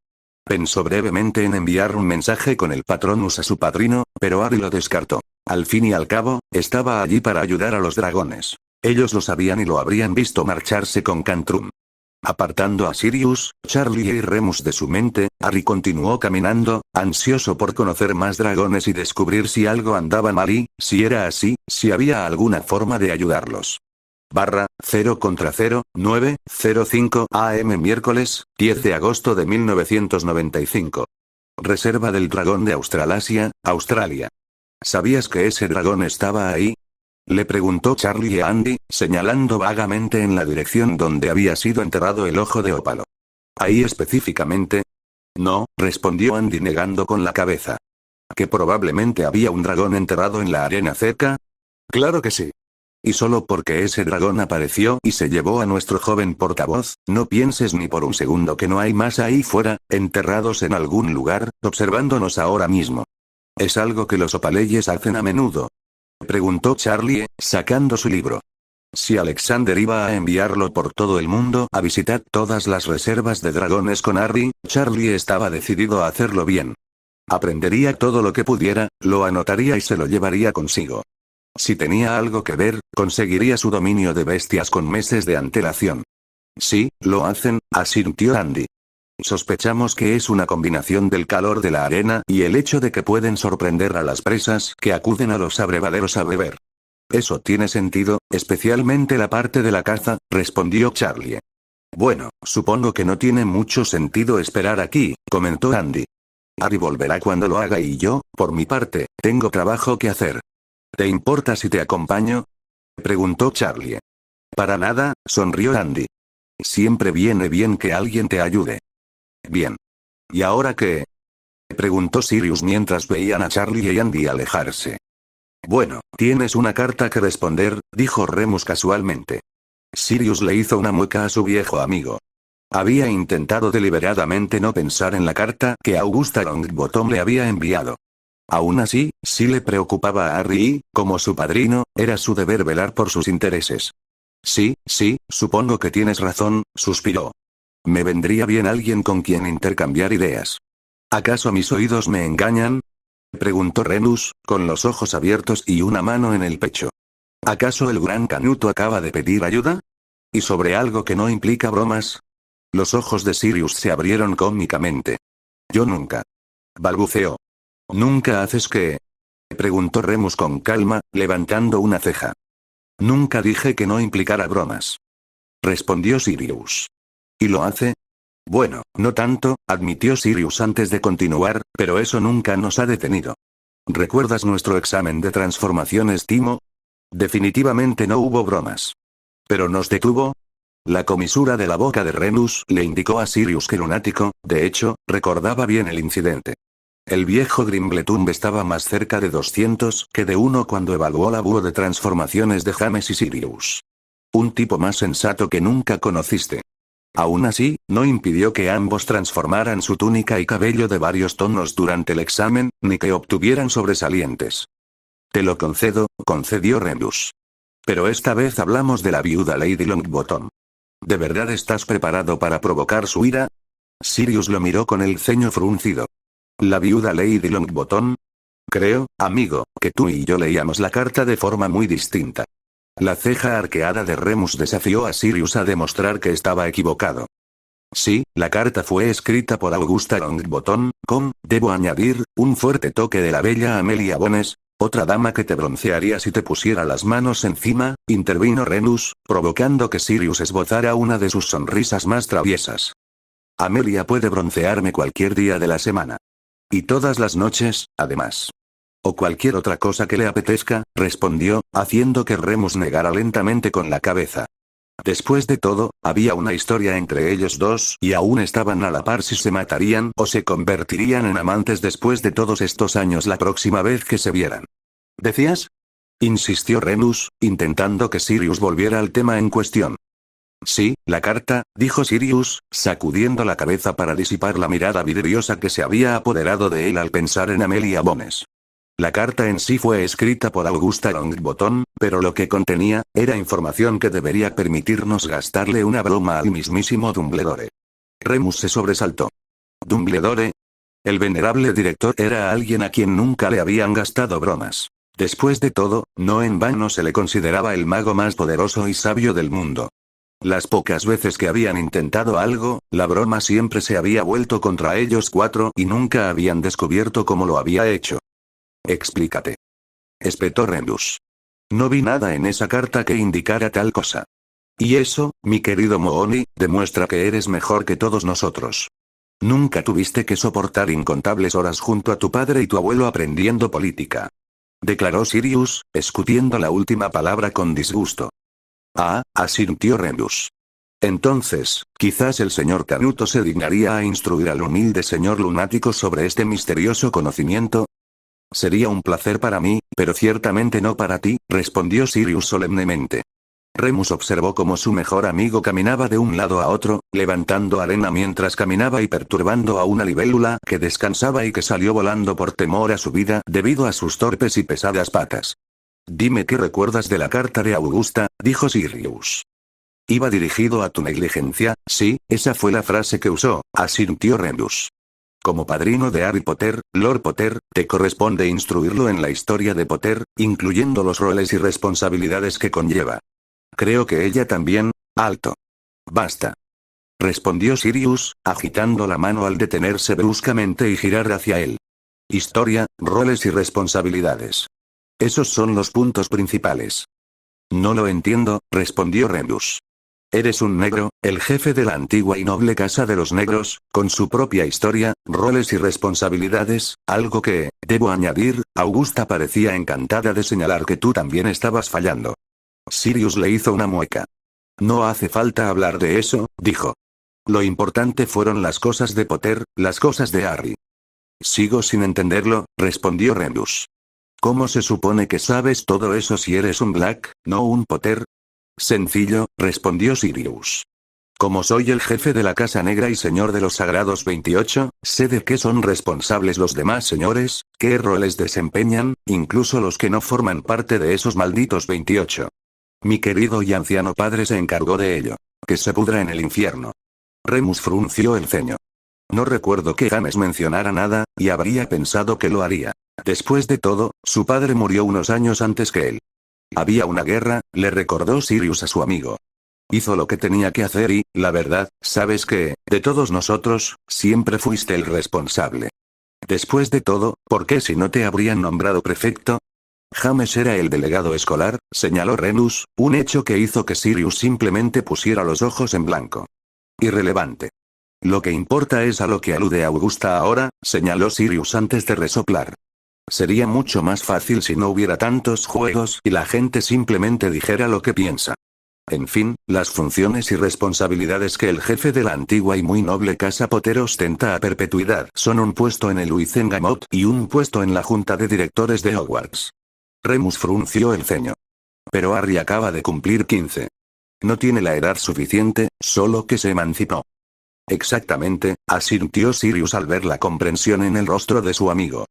Pensó brevemente en enviar un mensaje con el Patronus a su padrino, pero Harry lo descartó. Al fin y al cabo, estaba allí para ayudar a los dragones. Ellos lo sabían y lo habrían visto marcharse con Cantrum. Apartando a Sirius, Charlie y Remus de su mente, Harry continuó caminando, ansioso por conocer más dragones y descubrir si algo andaba mal y, si era así, si había alguna forma de ayudarlos. 0 contra 0, 9:05 AM miércoles, 10 de agosto de 1995. Reserva del dragón de Australasia, Australia. ¿Sabías que ese dragón estaba ahí? Le preguntó Charlie a Andy, señalando vagamente en la dirección donde había sido enterrado el ojo de ópalo. ¿Ahí específicamente? No, respondió Andy negando con la cabeza. ¿Que probablemente había un dragón enterrado en la arena cerca? Claro que sí. Y solo porque ese dragón apareció y se llevó a nuestro joven portavoz, no pienses ni por un segundo que no hay más ahí fuera, enterrados en algún lugar, observándonos ahora mismo. Es algo que los Opaleyes hacen a menudo. Preguntó Charlie, sacando su libro. Si Alexander iba a enviarlo por todo el mundo a visitar todas las reservas de dragones con Harry, Charlie estaba decidido a hacerlo bien. Aprendería todo lo que pudiera, lo anotaría y se lo llevaría consigo. Si tenía algo que ver, conseguiría su dominio de bestias con meses de antelación. Sí, lo hacen, asintió Andy. Sospechamos que es una combinación del calor de la arena y el hecho de que pueden sorprender a las presas que acuden a los abrevaderos a beber. Eso tiene sentido, especialmente la parte de la caza, respondió Charlie. Bueno, supongo que no tiene mucho sentido esperar aquí, comentó Andy. Harry volverá cuando lo haga y yo, por mi parte, tengo trabajo que hacer. ¿Te importa si te acompaño? Preguntó Charlie. Para nada, sonrió Andy. Siempre viene bien que alguien te ayude. Bien. ¿Y ahora qué? Preguntó Sirius mientras veían a Charlie y Andy alejarse. Bueno, tienes una carta que responder, dijo Remus casualmente. Sirius le hizo una mueca a su viejo amigo. Había intentado deliberadamente no pensar en la carta que Augusta Longbottom le había enviado. Aún así, sí le preocupaba a Harry y, como su padrino, era su deber velar por sus intereses. Sí, supongo que tienes razón, suspiró. Me vendría bien alguien con quien intercambiar ideas. ¿Acaso mis oídos me engañan? Preguntó Remus, con los ojos abiertos y una mano en el pecho. ¿Acaso el gran Canuto acaba de pedir ayuda? ¿Y sobre algo que no implica bromas? Los ojos de Sirius se abrieron cómicamente. Yo nunca. Balbuceó. ¿Nunca haces qué? Preguntó Remus con calma, levantando una ceja. Nunca dije que no implicara bromas. Respondió Sirius. ¿Y lo hace? Bueno, no tanto, admitió Sirius antes de continuar, pero eso nunca nos ha detenido. ¿Recuerdas nuestro examen de transformaciones, Timo? Definitivamente no hubo bromas. ¿Pero nos detuvo? La comisura de la boca de Remus le indicó a Sirius que lunático, de hecho, recordaba bien el incidente. El viejo Grimbletumb estaba más cerca de 200 que de 1 cuando evaluó la búho de transformaciones de James y Sirius. Un tipo más sensato que nunca conociste. Aún así, no impidió que ambos transformaran su túnica y cabello de varios tonos durante el examen, ni que obtuvieran sobresalientes. Te lo concedo, concedió Remus. Pero esta vez hablamos de la viuda Lady Longbottom. ¿De verdad estás preparado para provocar su ira? Sirius lo miró con el ceño fruncido. ¿La viuda Lady Longbottom? Creo, amigo, que tú y yo leíamos la carta de forma muy distinta. La ceja arqueada de Remus desafió a Sirius a demostrar que estaba equivocado. Sí, la carta fue escrita por Augusta Longbottom, con, debo añadir, un fuerte toque de la bella Amelia Bones, otra dama que te broncearía si te pusiera las manos encima, intervino Remus, provocando que Sirius esbozara una de sus sonrisas más traviesas. Amelia puede broncearme cualquier día de la semana. Y todas las noches, además. O cualquier otra cosa que le apetezca, respondió, haciendo que Remus negara lentamente con la cabeza. Después de todo, había una historia entre ellos dos y aún estaban a la par si se matarían o se convertirían en amantes después de todos estos años la próxima vez que se vieran. ¿Decías? Insistió Remus, intentando que Sirius volviera al tema en cuestión. Sí, la carta, dijo Sirius, sacudiendo la cabeza para disipar la mirada vidriosa que se había apoderado de él al pensar en Amelia Bones. La carta en sí fue escrita por Augusta Longbottom, pero lo que contenía, era información que debería permitirnos gastarle una broma al mismísimo Dumbledore. Remus se sobresaltó. ¿Dumbledore? El venerable director era alguien a quien nunca le habían gastado bromas. Después de todo, no en vano se le consideraba el mago más poderoso y sabio del mundo. Las pocas veces que habían intentado algo, la broma siempre se había vuelto contra ellos cuatro y nunca habían descubierto cómo lo había hecho. Explícate. Espetó Remus. No vi nada en esa carta que indicara tal cosa. Y eso, mi querido Mooni, demuestra que eres mejor que todos nosotros. Nunca tuviste que soportar incontables horas junto a tu padre y tu abuelo aprendiendo política. Declaró Sirius, escupiendo la última palabra con disgusto. Ah, asintió Remus. Entonces, quizás el señor Canuto se dignaría a instruir al humilde señor lunático sobre este misterioso conocimiento. Sería un placer para mí, pero ciertamente no para ti, respondió Sirius solemnemente. Remus observó cómo su mejor amigo caminaba de un lado a otro, levantando arena mientras caminaba y perturbando a una libélula que descansaba y que salió volando por temor a su vida debido a sus torpes y pesadas patas. Dime qué recuerdas de la carta de Augusta, dijo Sirius. Iba dirigido a tu negligencia, sí, esa fue la frase que usó, asintió Remus. Como padrino de Harry Potter, Lord Potter, te corresponde instruirlo en la historia de Potter, incluyendo los roles y responsabilidades que conlleva. Creo que ella también. Alto. Basta. Respondió Sirius, agitando la mano al detenerse bruscamente y girar hacia él. Historia, roles y responsabilidades. Esos son los puntos principales. No lo entiendo, respondió Remus. Eres un negro, el jefe de la antigua y noble casa de los negros, con su propia historia, roles y responsabilidades, algo que, debo añadir, Augusta parecía encantada de señalar que tú también estabas fallando. Sirius le hizo una mueca. No hace falta hablar de eso, dijo. Lo importante fueron las cosas de Potter, las cosas de Harry. Sigo sin entenderlo, respondió Remus. ¿Cómo se supone que sabes todo eso si eres un Black, no un Potter? Sencillo, respondió Sirius. Como soy el jefe de la Casa Negra y señor de los Sagrados 28, sé de qué son responsables los demás señores, qué roles desempeñan, incluso los que no forman parte de esos malditos 28. Mi querido y anciano padre se encargó de ello. Que se pudra en el infierno. Remus frunció el ceño. No recuerdo que James mencionara nada, y habría pensado que lo haría. Después de todo, su padre murió unos años antes que él. Había una guerra, le recordó Sirius a su amigo. Hizo lo que tenía que hacer y, la verdad, sabes que, de todos nosotros, siempre fuiste el responsable. Después de todo, ¿por qué si no te habrían nombrado prefecto? James era el delegado escolar, señaló Remus, un hecho que hizo que Sirius simplemente pusiera los ojos en blanco. Irrelevante. Lo que importa es a lo que alude Augusta ahora, señaló Sirius antes de resoplar. Sería mucho más fácil si no hubiera tantos juegos y la gente simplemente dijera lo que piensa. En fin, las funciones y responsabilidades que el jefe de la antigua y muy noble casa Potter ostenta a perpetuidad son un puesto en el Wizengamot y un puesto en la junta de directores de Hogwarts. Remus frunció el ceño. Pero Harry acaba de cumplir 15. No tiene la edad suficiente, solo que se emancipó. Exactamente, asintió Sirius al ver la comprensión en el rostro de su amigo.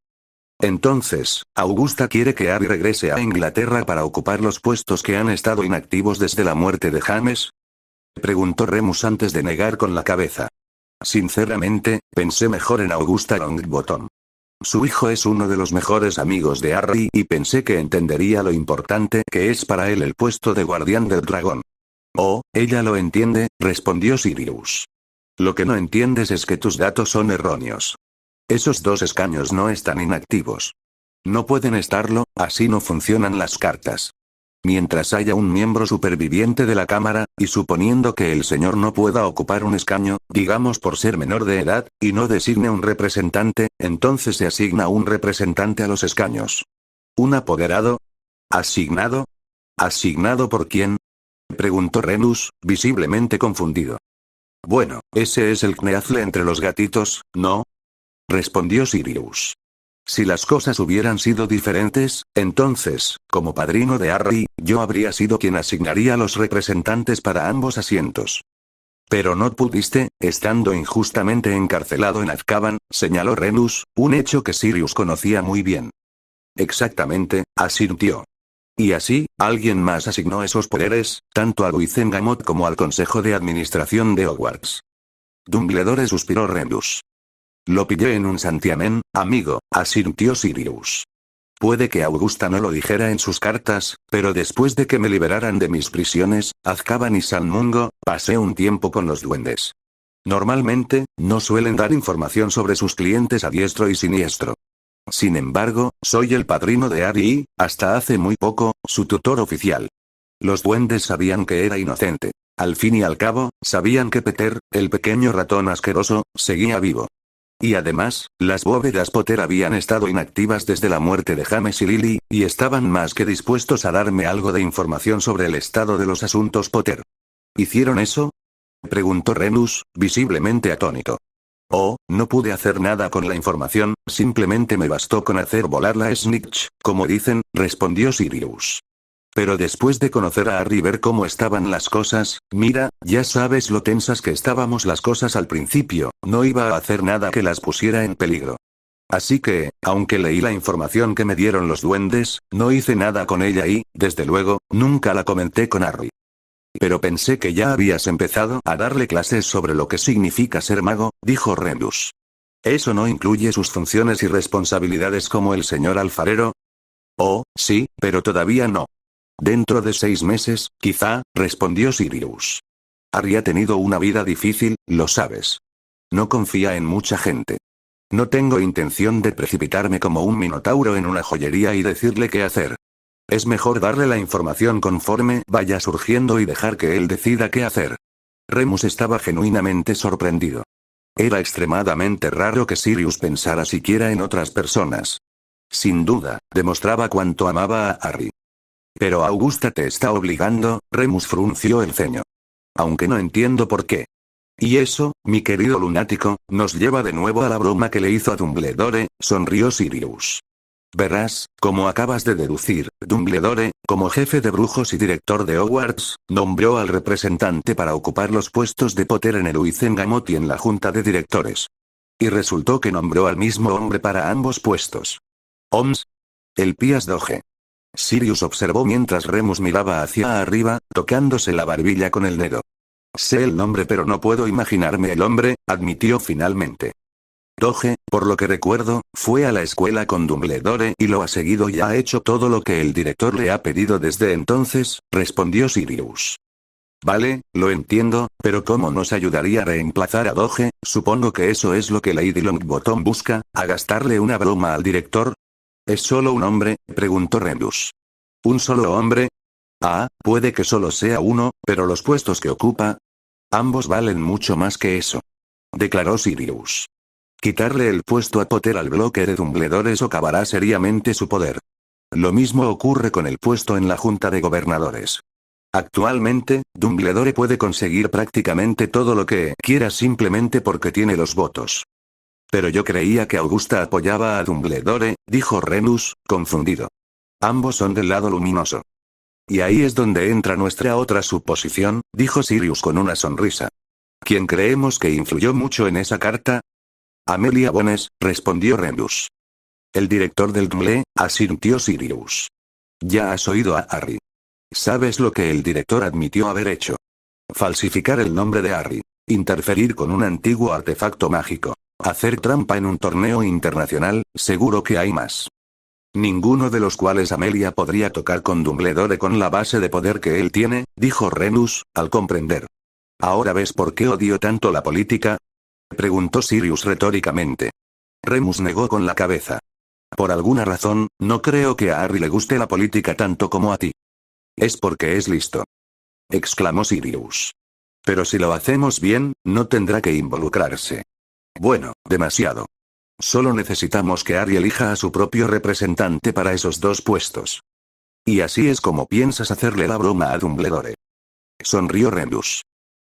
Entonces, Augusta quiere que Harry regrese a Inglaterra para ocupar los puestos que han estado inactivos desde la muerte de James. Preguntó Remus antes de negar con la cabeza. Sinceramente, pensé mejor en Augusta Longbottom. Su hijo es uno de los mejores amigos de Harry y pensé que entendería lo importante que es para él el puesto de guardián del dragón. Oh, ella lo entiende, respondió Sirius. Lo que no entiendes es que tus datos son erróneos. Esos 2 escaños no están inactivos. No pueden estarlo, así no funcionan las cartas. Mientras haya un miembro superviviente de la Cámara, y suponiendo que el señor no pueda ocupar un escaño, digamos por ser menor de edad, y no designe un representante, entonces se asigna un representante a los escaños. ¿Un apoderado? ¿Asignado? ¿Asignado por quién? Preguntó Remus, visiblemente confundido. Bueno, ese es el Kneazle entre los gatitos, ¿no? Respondió Sirius. Si las cosas hubieran sido diferentes, entonces, como padrino de Harry, yo habría sido quien asignaría los representantes para ambos asientos. Pero no pudiste, estando injustamente encarcelado en Azkaban, señaló Remus, un hecho que Sirius conocía muy bien. Exactamente, asintió. Y así, alguien más asignó esos poderes, tanto al Wizengamot como al Consejo de Administración de Hogwarts. Dumbledore suspiró Remus. Lo pillé en un santiamén, amigo, asintió Sirius. Puede que Augusta no lo dijera en sus cartas, pero después de que me liberaran de mis prisiones, Azkaban y San Mungo, pasé un tiempo con los duendes. Normalmente, no suelen dar información sobre sus clientes a diestro y siniestro. Sin embargo, soy el padrino de Harry y, hasta hace muy poco, su tutor oficial. Los duendes sabían que era inocente. Al fin y al cabo, sabían que Peter, el pequeño ratón asqueroso, seguía vivo. Y además, las bóvedas Potter habían estado inactivas desde la muerte de James y Lily, y estaban más que dispuestos a darme algo de información sobre el estado de los asuntos Potter. ¿Hicieron eso? Preguntó Remus, visiblemente atónito. Oh, no pude hacer nada con la información, simplemente me bastó con hacer volar la snitch, como dicen, respondió Sirius. Pero después de conocer a Harry y ver cómo estaban las cosas, mira, ya sabes lo tensas que estábamos las cosas al principio, no iba a hacer nada que las pusiera en peligro. Así que, aunque leí la información que me dieron los duendes, no hice nada con ella y, desde luego, nunca la comenté con Harry. Pero pensé que ya habías empezado a darle clases sobre lo que significa ser mago, dijo Remus. ¿Eso no incluye sus funciones y responsabilidades como el señor alfarero? Oh, sí, pero todavía no. Dentro de 6 meses, quizá, respondió Sirius. Harry ha tenido una vida difícil, lo sabes. No confía en mucha gente. No tengo intención de precipitarme como un minotauro en una joyería y decirle qué hacer. Es mejor darle la información conforme vaya surgiendo y dejar que él decida qué hacer. Remus estaba genuinamente sorprendido. Era extremadamente raro que Sirius pensara siquiera en otras personas. Sin duda, demostraba cuánto amaba a Harry. Pero Augusta te está obligando, Remus frunció el ceño. Aunque no entiendo por qué. Y eso, mi querido lunático, nos lleva de nuevo a la broma que le hizo a Dumbledore, sonrió Sirius. Verás, como acabas de deducir, Dumbledore, como jefe de brujos y director de Hogwarts, nombró al representante para ocupar los puestos de Potter en el Wizengamot y en la junta de directores. Y resultó que nombró al mismo hombre para ambos puestos. ¿Oms? El Pias Doge. Sirius observó mientras Remus miraba hacia arriba, tocándose la barbilla con el dedo. Sé el nombre pero no puedo imaginarme el hombre, admitió finalmente. Doge, por lo que recuerdo, fue a la escuela con Dumbledore y lo ha seguido y ha hecho todo lo que el director le ha pedido desde entonces, respondió Sirius. Vale, lo entiendo, pero ¿cómo nos ayudaría a reemplazar a Doge? Supongo que eso es lo que Lady Longbottom busca, a gastarle una broma al director. ¿Es solo un hombre? Preguntó Remus. ¿Un solo hombre? Ah, puede que solo sea uno, pero los puestos que ocupa. Ambos valen mucho más que eso. Declaró Sirius. Quitarle el puesto a Potter al bloque de Dumbledore socavará seriamente su poder. Lo mismo ocurre con el puesto en la Junta de Gobernadores. Actualmente, Dumbledore puede conseguir prácticamente todo lo que quiera simplemente porque tiene los votos. Pero yo creía que Augusta apoyaba a Dumbledore, dijo Remus, confundido. Ambos son del lado luminoso. Y ahí es donde entra nuestra otra suposición, dijo Sirius con una sonrisa. ¿Quién creemos que influyó mucho en esa carta? Amelia Bones, respondió Remus. El director del DMLE, asintió Sirius. Ya has oído a Harry. ¿Sabes lo que el director admitió haber hecho? Falsificar el nombre de Harry. Interferir con un antiguo artefacto mágico. Hacer trampa en un torneo internacional, seguro que hay más. Ninguno de los cuales Amelia podría tocar con Dumbledore con la base de poder que él tiene, dijo Remus, al comprender. ¿Ahora ves por qué odio tanto la política? Preguntó Sirius retóricamente. Remus negó con la cabeza. Por alguna razón, no creo que a Harry le guste la política tanto como a ti. Es porque es listo. Exclamó Sirius. Pero si lo hacemos bien, no tendrá que involucrarse. Bueno, demasiado. Solo necesitamos que Harry elija a su propio representante para esos dos puestos. Y así es como piensas hacerle la broma a Dumbledore. Sonrió Remus.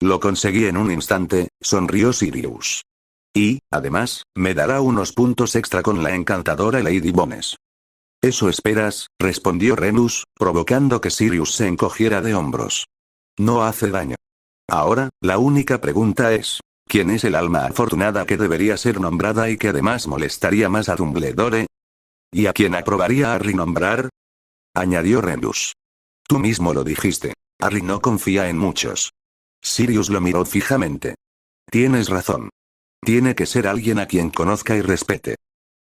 Lo conseguí en un instante, sonrió Sirius. Y, además, me dará unos puntos extra con la encantadora Lady Bones. Eso esperas, respondió Remus, provocando que Sirius se encogiera de hombros. No hace daño. Ahora, la única pregunta es, ¿quién es el alma afortunada que debería ser nombrada y que además molestaría más a Dumbledore? ¿Y a quién aprobaría Harry nombrar? Añadió Remus. Tú mismo lo dijiste. Harry no confía en muchos. Sirius lo miró fijamente. Tienes razón. Tiene que ser alguien a quien conozca y respete.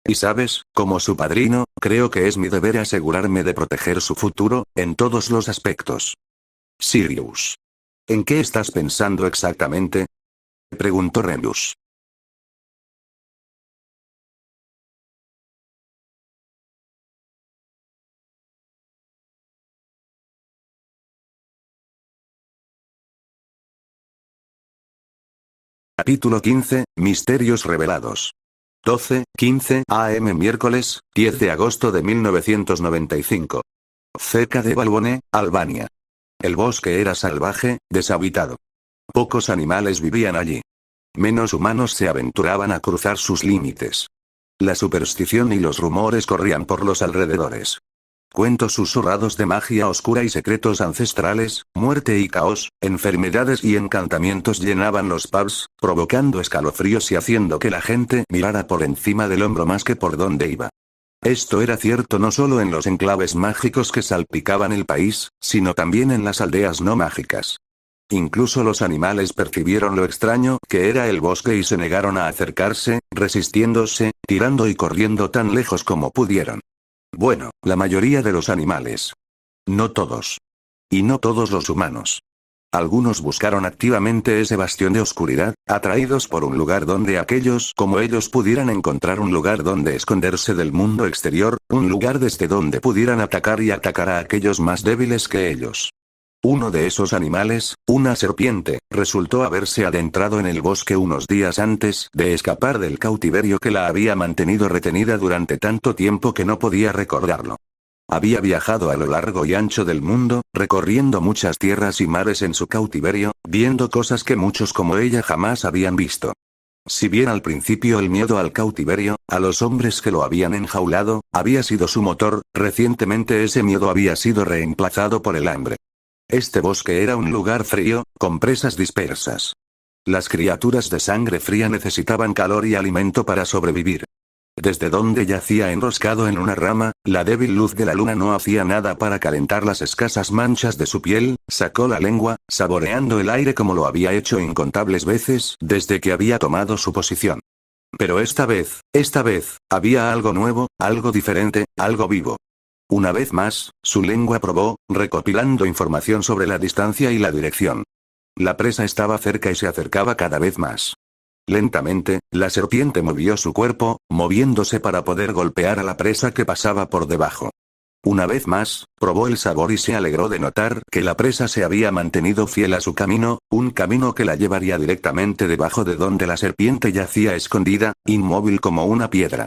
Y sabes, como su padrino, creo que es mi deber asegurarme de proteger su futuro, en todos los aspectos. Sirius. ¿En qué estás pensando exactamente? Preguntó Remus. Capítulo 15, Misterios revelados. 12:15 am miércoles, 10 de agosto de 1995. Cerca de Balbone, Albania. El bosque era salvaje, deshabitado. Pocos animales vivían allí. Menos humanos se aventuraban a cruzar sus límites. La superstición y los rumores corrían por los alrededores. Cuentos susurrados de magia oscura y secretos ancestrales, muerte y caos, enfermedades y encantamientos llenaban los pubs, provocando escalofríos y haciendo que la gente mirara por encima del hombro más que por donde iba. Esto era cierto no solo en los enclaves mágicos que salpicaban el país, sino también en las aldeas no mágicas. Incluso los animales percibieron lo extraño que era el bosque y se negaron a acercarse, resistiéndose, tirando y corriendo tan lejos como pudieron. Bueno, la mayoría de los animales. No todos. Y no todos los humanos. Algunos buscaron activamente ese bastión de oscuridad, atraídos por un lugar donde aquellos como ellos pudieran encontrar un lugar donde esconderse del mundo exterior, un lugar desde donde pudieran atacar y atacar a aquellos más débiles que ellos. Uno de esos animales, una serpiente, resultó haberse adentrado en el bosque unos días antes de escapar del cautiverio que la había mantenido retenida durante tanto tiempo que no podía recordarlo. Había viajado a lo largo y ancho del mundo, recorriendo muchas tierras y mares en su cautiverio, viendo cosas que muchos como ella jamás habían visto. Si bien al principio el miedo al cautiverio, a los hombres que lo habían enjaulado, había sido su motor, recientemente ese miedo había sido reemplazado por el hambre. Este bosque era un lugar frío, con presas dispersas. Las criaturas de sangre fría necesitaban calor y alimento para sobrevivir. Desde donde yacía enroscado en una rama, la débil luz de la luna no hacía nada para calentar las escasas manchas de su piel, sacó la lengua, saboreando el aire como lo había hecho incontables veces desde que había tomado su posición. Pero esta vez, había algo nuevo, algo diferente, algo vivo. Una vez más, su lengua probó, recopilando información sobre la distancia y la dirección. La presa estaba cerca y se acercaba cada vez más. Lentamente, la serpiente movió su cuerpo, moviéndose para poder golpear a la presa que pasaba por debajo. Una vez más, probó el sabor y se alegró de notar que la presa se había mantenido fiel a su camino, un camino que la llevaría directamente debajo de donde la serpiente yacía escondida, inmóvil como una piedra.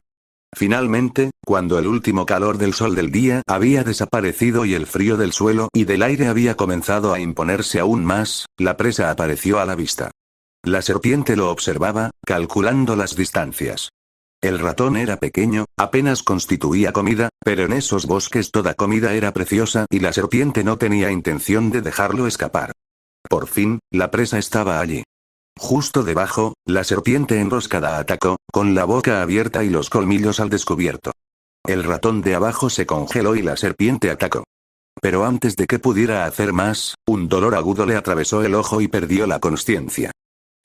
Finalmente, cuando el último calor del sol del día había desaparecido y el frío del suelo y del aire había comenzado a imponerse aún más, la presa apareció a la vista. La serpiente lo observaba, calculando las distancias. El ratón era pequeño, apenas constituía comida, pero en esos bosques toda comida era preciosa y la serpiente no tenía intención de dejarlo escapar. Por fin, la presa estaba allí. Justo debajo, la serpiente enroscada atacó, con la boca abierta y los colmillos al descubierto. El ratón de abajo se congeló y la serpiente atacó. Pero antes de que pudiera hacer más, un dolor agudo le atravesó el ojo y perdió la consciencia.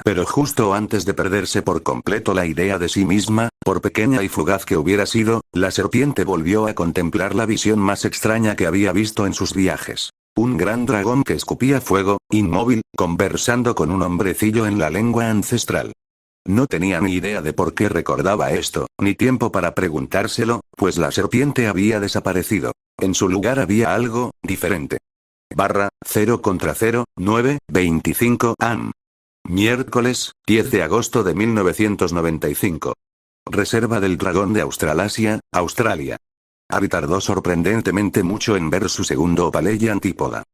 Pero justo antes de perderse por completo la idea de sí misma, por pequeña y fugaz que hubiera sido, la serpiente volvió a contemplar la visión más extraña que había visto en sus viajes. Un gran dragón que escupía fuego, inmóvil, conversando con un hombrecillo en la lengua ancestral. No tenía ni idea de por qué recordaba esto, ni tiempo para preguntárselo, pues la serpiente había desaparecido. En su lugar había algo diferente. /0 contra 0, 9, 25 am. Miércoles, 10 de agosto de 1995. Reserva del Dragón de Australasia, Australia. Harry tardó sorprendentemente mucho en ver su segundo Opaleye antípoda.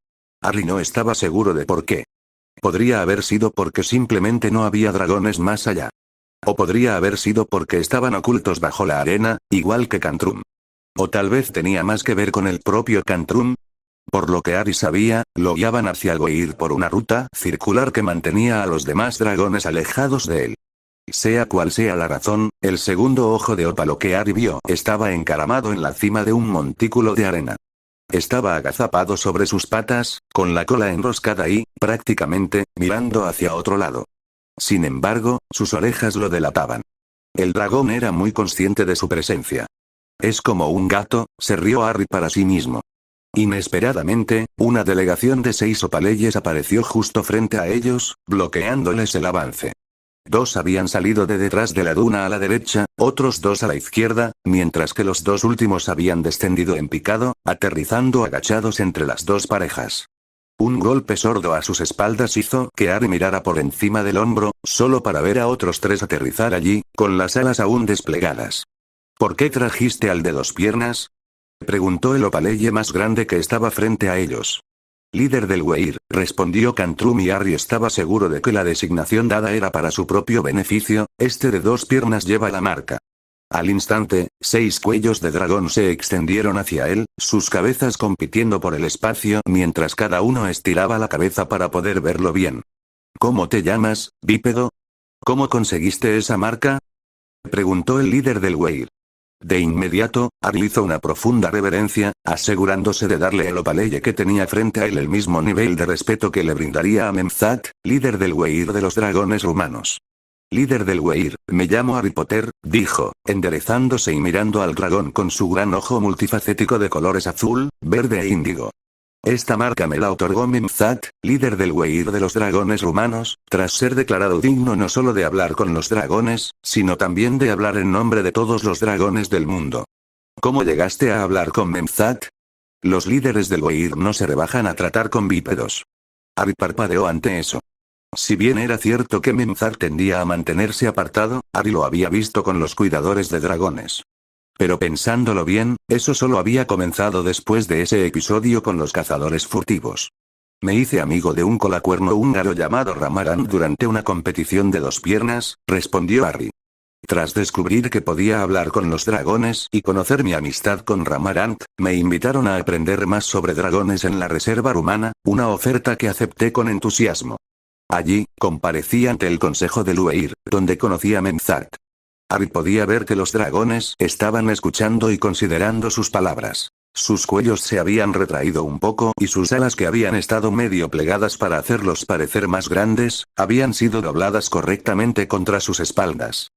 Harry no estaba seguro de por qué. Podría haber sido porque simplemente no había dragones más allá. O podría haber sido porque estaban ocultos bajo la arena, igual que Cantrum. O tal vez tenía más que ver con el propio Cantrum. Por lo que Harry sabía, lo guiaban hacia Algoir por una ruta circular que mantenía a los demás dragones alejados de él. Sea cual sea la razón, el segundo ojo de ópalo que Harry vio estaba encaramado en la cima de un montículo de arena. Estaba agazapado sobre sus patas, con la cola enroscada y, prácticamente, mirando hacia otro lado. Sin embargo, sus orejas lo delataban. El dragón era muy consciente de su presencia. Es como un gato, se rió Harry para sí mismo. Inesperadamente, una delegación de 6 opaleyes apareció justo frente a ellos, bloqueándoles el avance. 2 habían salido de detrás de la duna a la derecha, otros 2 a la izquierda, mientras que los 2 últimos habían descendido en picado, aterrizando agachados entre las 2 parejas. Un golpe sordo a sus espaldas hizo que Harry mirara por encima del hombro, solo para ver a otros 3 aterrizar allí, con las alas aún desplegadas. ¿Por qué trajiste al de 2 piernas? Preguntó el opaleye más grande que estaba frente a ellos. Líder del Weir, respondió Cantrum y Harry estaba seguro de que la designación dada era para su propio beneficio, este de 2 piernas lleva la marca. Al instante, 6 cuellos de dragón se extendieron hacia él, sus cabezas compitiendo por el espacio mientras cada uno estiraba la cabeza para poder verlo bien. ¿Cómo te llamas, bípedo? ¿Cómo conseguiste esa marca? Preguntó el líder del Weir. De inmediato, Harry hizo una profunda reverencia, asegurándose de darle el opaleye que tenía frente a él el mismo nivel de respeto que le brindaría a Memzat, líder del Weir de los dragones rumanos. Líder del Weir, me llamo Harry Potter, dijo, enderezándose y mirando al dragón con su gran ojo multifacético de colores azul, verde e índigo. Esta marca me la otorgó Memzat, líder del Weir de los dragones rumanos, tras ser declarado digno no solo de hablar con los dragones, sino también de hablar en nombre de todos los dragones del mundo. ¿Cómo llegaste a hablar con Memzat? Los líderes del Weir no se rebajan a tratar con bípedos. Ari parpadeó ante eso. Si bien era cierto que Memzat tendía a mantenerse apartado, Ari lo había visto con los cuidadores de dragones. Pero pensándolo bien, eso solo había comenzado después de ese episodio con los cazadores furtivos. Me hice amigo de un colacuerno húngaro llamado Ramarant durante una competición de 2 piernas, respondió Ari. Tras descubrir que podía hablar con los dragones y conocer mi amistad con Ramarant, me invitaron a aprender más sobre dragones en la reserva rumana, una oferta que acepté con entusiasmo. Allí, comparecí ante el consejo de Weir, donde conocí a Memzat. Ari podía ver que los dragones estaban escuchando y considerando sus palabras. Sus cuellos se habían retraído un poco y sus alas, que habían estado medio plegadas para hacerlos parecer más grandes, habían sido dobladas correctamente contra sus espaldas.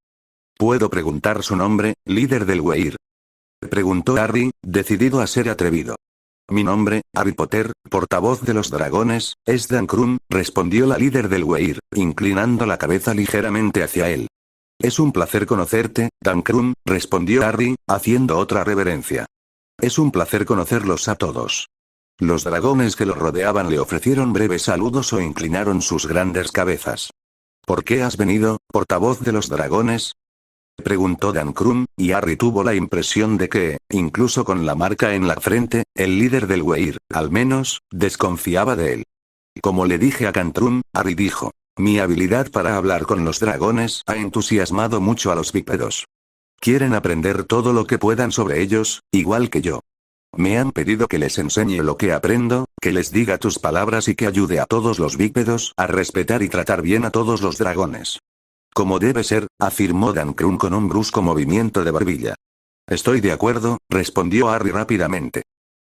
¿Puedo preguntar su nombre, líder del Weir? Preguntó Harry, decidido a ser atrevido. Mi nombre, Harry Potter, portavoz de los dragones, es Dan Krum, respondió la líder del Weir, inclinando la cabeza ligeramente hacia él. Es un placer conocerte, Dan Krum, respondió Harry, haciendo otra reverencia. Es un placer conocerlos a todos. Los dragones que lo rodeaban le ofrecieron breves saludos o inclinaron sus grandes cabezas. ¿Por qué has venido, portavoz de los dragones? Preguntó Dan Krum, y Harry tuvo la impresión de que, incluso con la marca en la frente, el líder del Weir, al menos, desconfiaba de él. Como le dije a Cantrum, Harry dijo. Mi habilidad para hablar con los dragones ha entusiasmado mucho a los bípedos. Quieren aprender todo lo que puedan sobre ellos, igual que yo. Me han pedido que les enseñe lo que aprendo, que les diga tus palabras y que ayude a todos los bípedos a respetar y tratar bien a todos los dragones. Como debe ser, afirmó Dan Krum con un brusco movimiento de barbilla. Estoy de acuerdo, respondió Harry rápidamente.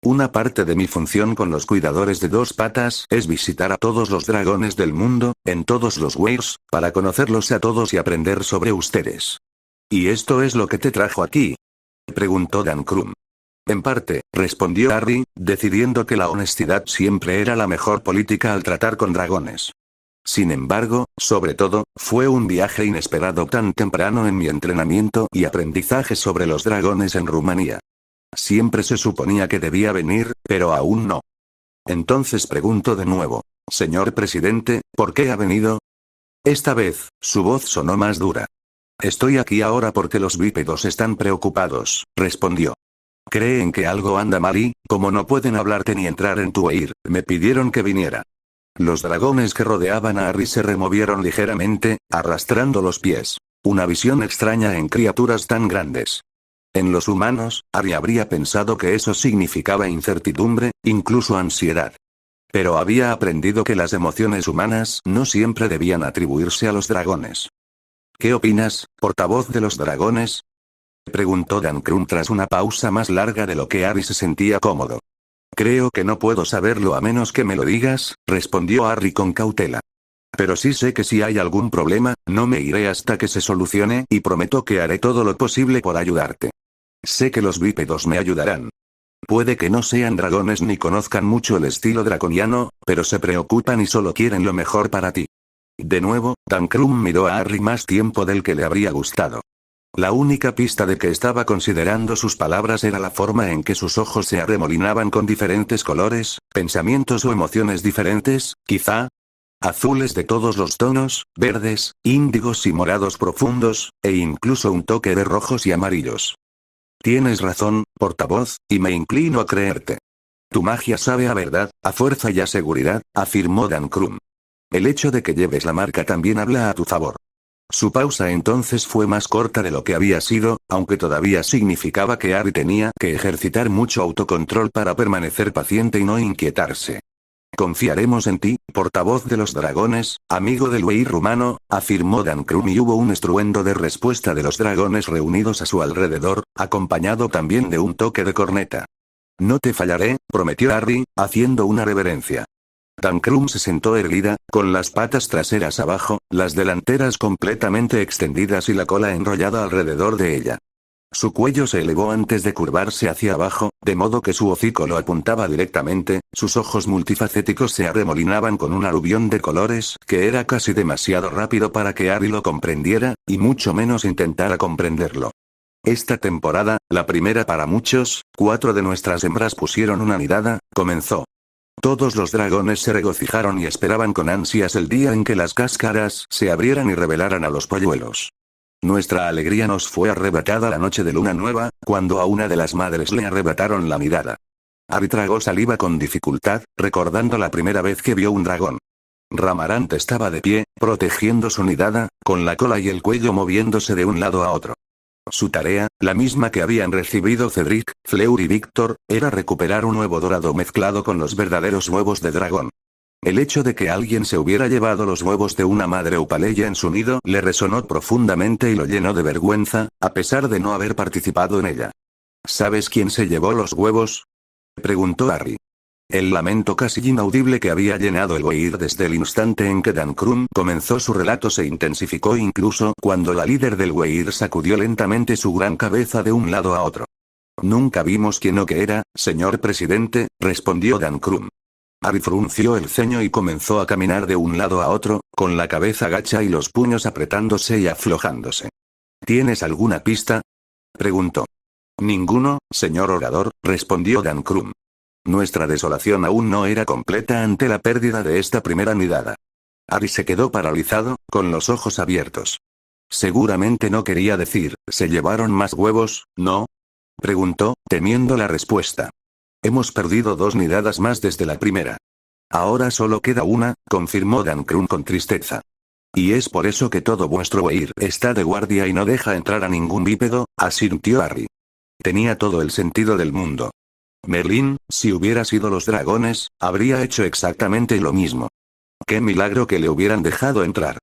Una parte de mi función con los cuidadores de 2 patas es visitar a todos los dragones del mundo, en todos los Weirs, para conocerlos a todos y aprender sobre ustedes. ¿Y esto es lo que te trajo aquí? Preguntó Dan Krum. En parte, respondió Harry, decidiendo que la honestidad siempre era la mejor política al tratar con dragones. Sin embargo, sobre todo, fue un viaje inesperado tan temprano en mi entrenamiento y aprendizaje sobre los dragones en Rumanía. Siempre se suponía que debía venir, pero aún no. Entonces pregunto de nuevo, señor presidente, ¿por qué ha venido? Esta vez, su voz sonó más dura. Estoy aquí ahora porque los bípedos están preocupados, respondió. Creen que algo anda mal y, como no pueden hablarte ni entrar en tu Weir, me pidieron que viniera. Los dragones que rodeaban a Harry se removieron ligeramente, arrastrando los pies. Una visión extraña en criaturas tan grandes. En los humanos, Harry habría pensado que eso significaba incertidumbre, incluso ansiedad. Pero había aprendido que las emociones humanas no siempre debían atribuirse a los dragones. ¿Qué opinas, portavoz de los dragones? Preguntó Dan Krum tras una pausa más larga de lo que Harry se sentía cómodo. Creo que no puedo saberlo a menos que me lo digas, respondió Harry con cautela. Pero sí sé que si hay algún problema, no me iré hasta que se solucione y prometo que haré todo lo posible por ayudarte. Sé que los bípedos me ayudarán. Puede que no sean dragones ni conozcan mucho el estilo draconiano, pero se preocupan y solo quieren lo mejor para ti. De nuevo, Dan Krum miró a Harry más tiempo del que le habría gustado. La única pista de que estaba considerando sus palabras era la forma en que sus ojos se arremolinaban con diferentes colores, pensamientos o emociones diferentes, quizá. Azules de todos los tonos, verdes, índigos y morados profundos, e incluso un toque de rojos y amarillos. Tienes razón, portavoz, y me inclino a creerte. Tu magia sabe a verdad, a fuerza y a seguridad, afirmó Dan Krum. El hecho de que lleves la marca también habla a tu favor. Su pausa entonces fue más corta de lo que había sido, aunque todavía significaba que Harry tenía que ejercitar mucho autocontrol para permanecer paciente y no inquietarse. Confiaremos en ti, portavoz de los dragones, amigo del Weir rumano, afirmó Dan Krum y hubo un estruendo de respuesta de los dragones reunidos a su alrededor, acompañado también de un toque de corneta. No te fallaré, prometió Harry, haciendo una reverencia. Dan Krum se sentó erguida, con las patas traseras abajo, las delanteras completamente extendidas y la cola enrollada alrededor de ella. Su cuello se elevó antes de curvarse hacia abajo, de modo que su hocico lo apuntaba directamente, sus ojos multifacéticos se arremolinaban con un aluvión de colores que era casi demasiado rápido para que Ari lo comprendiera, y mucho menos intentara comprenderlo. Esta temporada, la primera para muchos, 4 de nuestras hembras pusieron una nidada, comenzó. Todos los dragones se regocijaron y esperaban con ansias el día en que las cáscaras se abrieran y revelaran a los polluelos. Nuestra alegría nos fue arrebatada la noche de luna nueva, cuando a una de las madres le arrebataron la nidada. Ari tragó saliva con dificultad, recordando la primera vez que vio un dragón. Ramarant estaba de pie, protegiendo su nidada, con la cola y el cuello moviéndose de un lado a otro. Su tarea, la misma que habían recibido Cedric, Fleur y Víctor, era recuperar un huevo dorado mezclado con los verdaderos huevos de dragón. El hecho de que alguien se hubiera llevado los huevos de una madre upaleya en su nido le resonó profundamente y lo llenó de vergüenza, a pesar de no haber participado en ella. ¿Sabes quién se llevó los huevos?, preguntó Harry. El lamento casi inaudible que había llenado el Weir desde el instante en que Dankrum comenzó su relato se intensificó incluso cuando la líder del Weir sacudió lentamente su gran cabeza de un lado a otro. Nunca vimos quién o qué era, señor presidente, respondió Dankrum. Harry frunció el ceño y comenzó a caminar de un lado a otro, con la cabeza gacha y los puños apretándose y aflojándose. ¿Tienes alguna pista?, preguntó. Ninguno, señor orador, respondió Dankrum. Nuestra desolación aún no era completa ante la pérdida de esta primera nidada. Harry se quedó paralizado, con los ojos abiertos. Seguramente no quería decir, ¿se llevaron más huevos, no?, preguntó, temiendo la respuesta. Hemos perdido 2 nidadas más desde la primera. Ahora solo queda una, confirmó Dankrum con tristeza. Y es por eso que todo vuestro Weir está de guardia y no deja entrar a ningún bípedo, asintió Harry. Tenía todo el sentido del mundo. Merlín, si hubiera sido los dragones, habría hecho exactamente lo mismo. Qué milagro que le hubieran dejado entrar.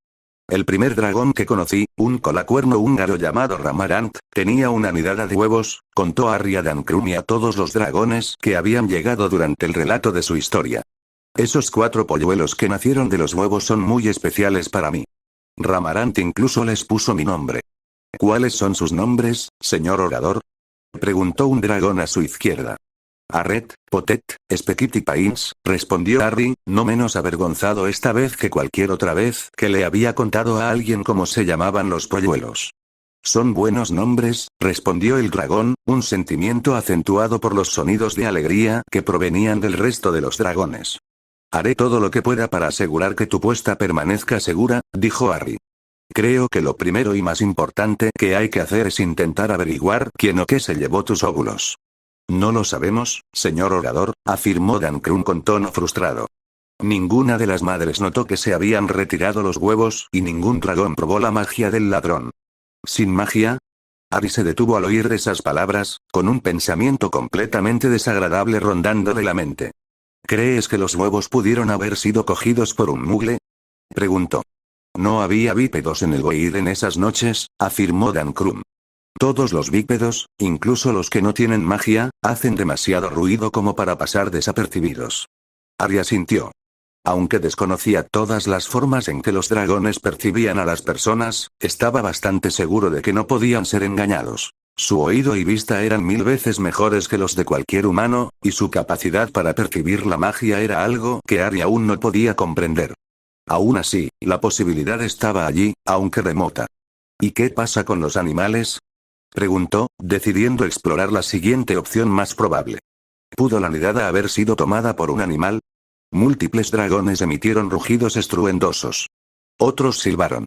El primer dragón que conocí, un colacuerno húngaro llamado Ramarant, tenía una nidada de huevos, contó Harry a Dankrum y a todos los dragones que habían llegado durante el relato de su historia. Esos 4 polluelos que nacieron de los huevos son muy especiales para mí. Ramarant incluso les puso mi nombre. ¿Cuáles son sus nombres, señor orador?, preguntó un dragón a su izquierda. Arret, Potet, Speckit y Pains, respondió Harry, no menos avergonzado esta vez que cualquier otra vez que le había contado a alguien cómo se llamaban los polluelos. Son buenos nombres, respondió el dragón, un sentimiento acentuado por los sonidos de alegría que provenían del resto de los dragones. Haré todo lo que pueda para asegurar que tu puesta permanezca segura, dijo Harry. Creo que lo primero y más importante que hay que hacer es intentar averiguar quién o qué se llevó tus óvulos. No lo sabemos, señor orador, afirmó Dankrum con tono frustrado. Ninguna de las madres notó que se habían retirado los huevos y ningún dragón probó la magia del ladrón. ¿Sin magia? Harry se detuvo al oír esas palabras, con un pensamiento completamente desagradable rondándole la mente. ¿Crees que los huevos pudieron haber sido cogidos por un mugle?, preguntó. No había bípedos en el Weir en esas noches, afirmó Dankrum. Todos los bípedos, incluso los que no tienen magia, hacen demasiado ruido como para pasar desapercibidos. Harry asintió. Aunque desconocía todas las formas en que los dragones percibían a las personas, estaba bastante seguro de que no podían ser engañados. Su oído y vista eran 1000 veces mejores que los de cualquier humano, y su capacidad para percibir la magia era algo que Harry aún no podía comprender. Aún así, la posibilidad estaba allí, aunque remota. ¿Y qué pasa con los animales?, preguntó, decidiendo explorar la siguiente opción más probable. ¿Pudo la nidada haber sido tomada por un animal? Múltiples dragones emitieron rugidos estruendosos. Otros silbaron.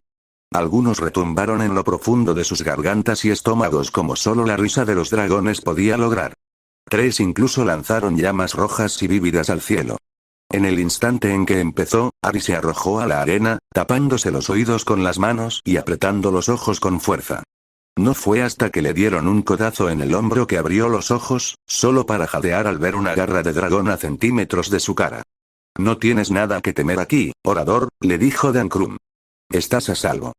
Algunos retumbaron en lo profundo de sus gargantas y estómagos como solo la risa de los dragones podía lograr. 3 incluso lanzaron llamas rojas y vívidas al cielo. En el instante en que empezó, Harry se arrojó a la arena, tapándose los oídos con las manos y apretando los ojos con fuerza. No fue hasta que le dieron un codazo en el hombro que abrió los ojos, solo para jadear al ver una garra de dragón a centímetros de su cara. No tienes nada que temer aquí, orador, le dijo Dankrum. Estás a salvo.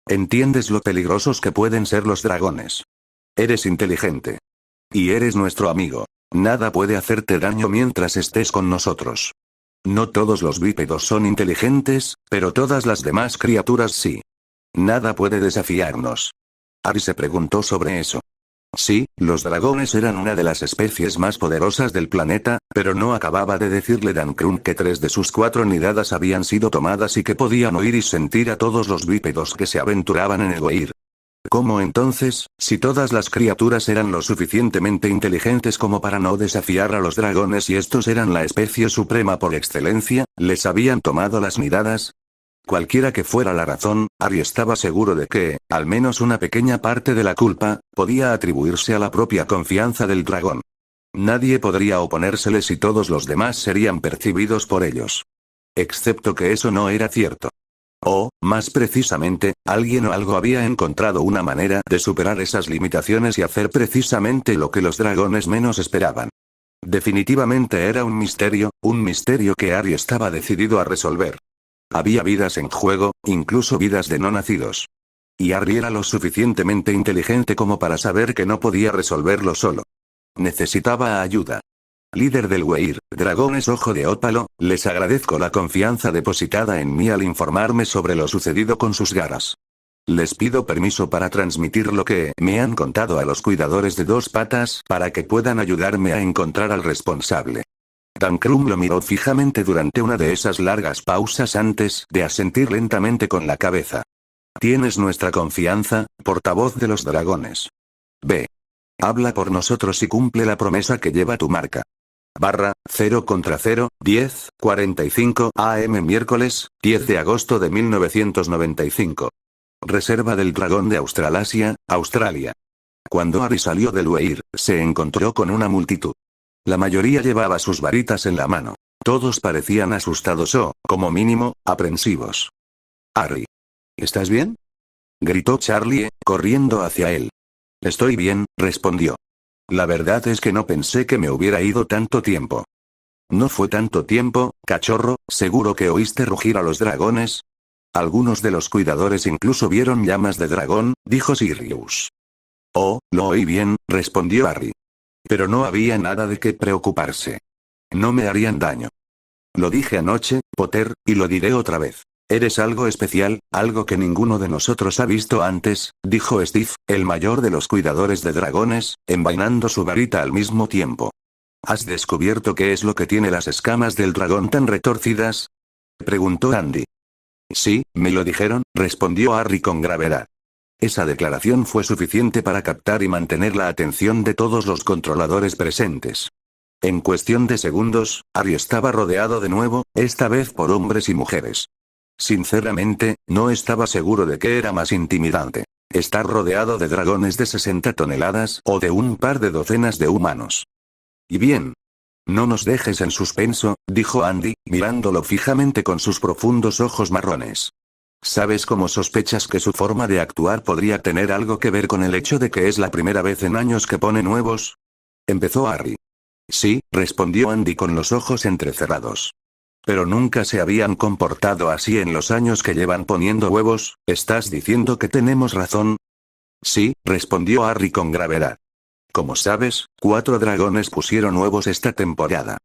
Entiendes lo peligrosos que pueden ser los dragones. Eres inteligente. Y eres nuestro amigo. Nada puede hacerte daño mientras estés con nosotros. No todos los bípedos son inteligentes, pero todas las demás criaturas sí. Nada puede desafiarnos. Harry se preguntó sobre eso. Sí, los dragones eran una de las especies más poderosas del planeta, pero no acababa de decirle Dan Krump que 3 de sus 4 nidadas habían sido tomadas y que podían oír y sentir a todos los bípedos que se aventuraban en el Weir. ¿Cómo entonces, si todas las criaturas eran lo suficientemente inteligentes como para no desafiar a los dragones y estos eran la especie suprema por excelencia, les habían tomado las nidadas? Cualquiera que fuera la razón, Ari estaba seguro de que, al menos una pequeña parte de la culpa, podía atribuirse a la propia confianza del dragón. Nadie podría oponérseles y todos los demás serían percibidos por ellos. Excepto que eso no era cierto. O, más precisamente, alguien o algo había encontrado una manera de superar esas limitaciones y hacer precisamente lo que los dragones menos esperaban. Definitivamente era un misterio que Ari estaba decidido a resolver. Había vidas en juego, incluso vidas de no nacidos. Y Ari era lo suficientemente inteligente como para saber que no podía resolverlo solo. Necesitaba ayuda. Líder del Weir, Dragones Ojo de Ópalo, les agradezco la confianza depositada en mí al informarme sobre lo sucedido con sus garras. Les pido permiso para transmitir lo que me han contado a los cuidadores de 2 patas para que puedan ayudarme a encontrar al responsable. Dan Krump lo miró fijamente durante una de esas largas pausas antes de asentir lentamente con la cabeza. Tienes nuestra confianza, portavoz de los dragones. Ve. Habla por nosotros y cumple la promesa que lleva tu marca. 0/0, 10:45 am miércoles, 10 de agosto de 1995. Reserva del Dragón de Australasia, Australia. Cuando Ari salió del Weir, se encontró con una multitud. La mayoría llevaba sus varitas en la mano. Todos parecían asustados o, como mínimo, aprensivos. Ari. ¿Estás bien? Gritó Charlie, corriendo hacia él. Estoy bien, respondió. La verdad es que no pensé que me hubiera ido tanto tiempo. No fue tanto tiempo, cachorro, ¿seguro que oíste rugir a los dragones? Algunos de los cuidadores incluso vieron llamas de dragón, dijo Sirius. Oh, lo oí bien, respondió Ari. Pero no había nada de qué preocuparse. No me harían daño. Lo dije anoche, Potter, y lo diré otra vez. Eres algo especial, algo que ninguno de nosotros ha visto antes, dijo Steve, el mayor de los cuidadores de dragones, envainando su varita al mismo tiempo. ¿Has descubierto qué es lo que tiene las escamas del dragón tan retorcidas? Preguntó Andy. Sí, me lo dijeron, respondió Harry con gravedad. Esa declaración fue suficiente para captar y mantener la atención de todos los controladores presentes. En cuestión de segundos, Harry estaba rodeado de nuevo, esta vez por hombres y mujeres. Sinceramente, no estaba seguro de qué era más intimidante. Estar rodeado de dragones de 60 toneladas o de un par de docenas de humanos. Y bien. No nos dejes en suspenso, dijo Andy, mirándolo fijamente con sus profundos ojos marrones. ¿Sabes cómo sospechas que su forma de actuar podría tener algo que ver con el hecho de que es la primera vez en años que pone huevos? Empezó Harry. Sí, respondió Andy con los ojos entrecerrados. Pero nunca se habían comportado así en los años que llevan poniendo huevos, ¿estás diciendo que tenemos razón? Sí, respondió Harry con gravedad. Como sabes, 4 dragones pusieron huevos esta temporada.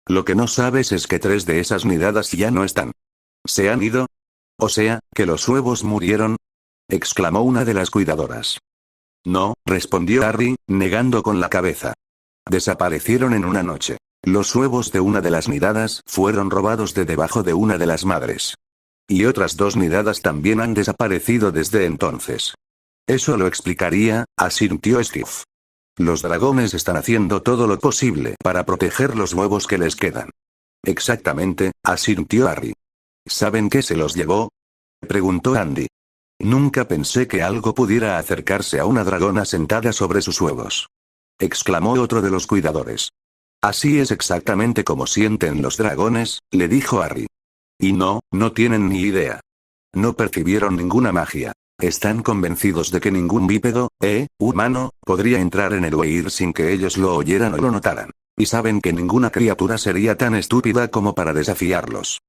Lo que no sabes es que 3 de esas nidadas ya no están. ¿Se han ido? O sea, que los huevos murieron, exclamó una de las cuidadoras. No, respondió Harry, negando con la cabeza. Desaparecieron en una noche. Los huevos de una de las nidadas fueron robados de debajo de una de las madres. Y otras 2 nidadas también han desaparecido desde entonces. Eso lo explicaría, asintió Steve. Los dragones están haciendo todo lo posible para proteger los huevos que les quedan. Exactamente, asintió Harry. ¿Saben qué se los llevó? Preguntó Andy. Nunca pensé que algo pudiera acercarse a una dragona sentada sobre sus huevos. Exclamó otro de los cuidadores. Así es exactamente como sienten los dragones, le dijo Harry. Y no tienen ni idea. No percibieron ninguna magia. Están convencidos de que ningún bípedo, humano, podría entrar en el Weir sin que ellos lo oyeran o lo notaran. Y saben que ninguna criatura sería tan estúpida como para desafiarlos.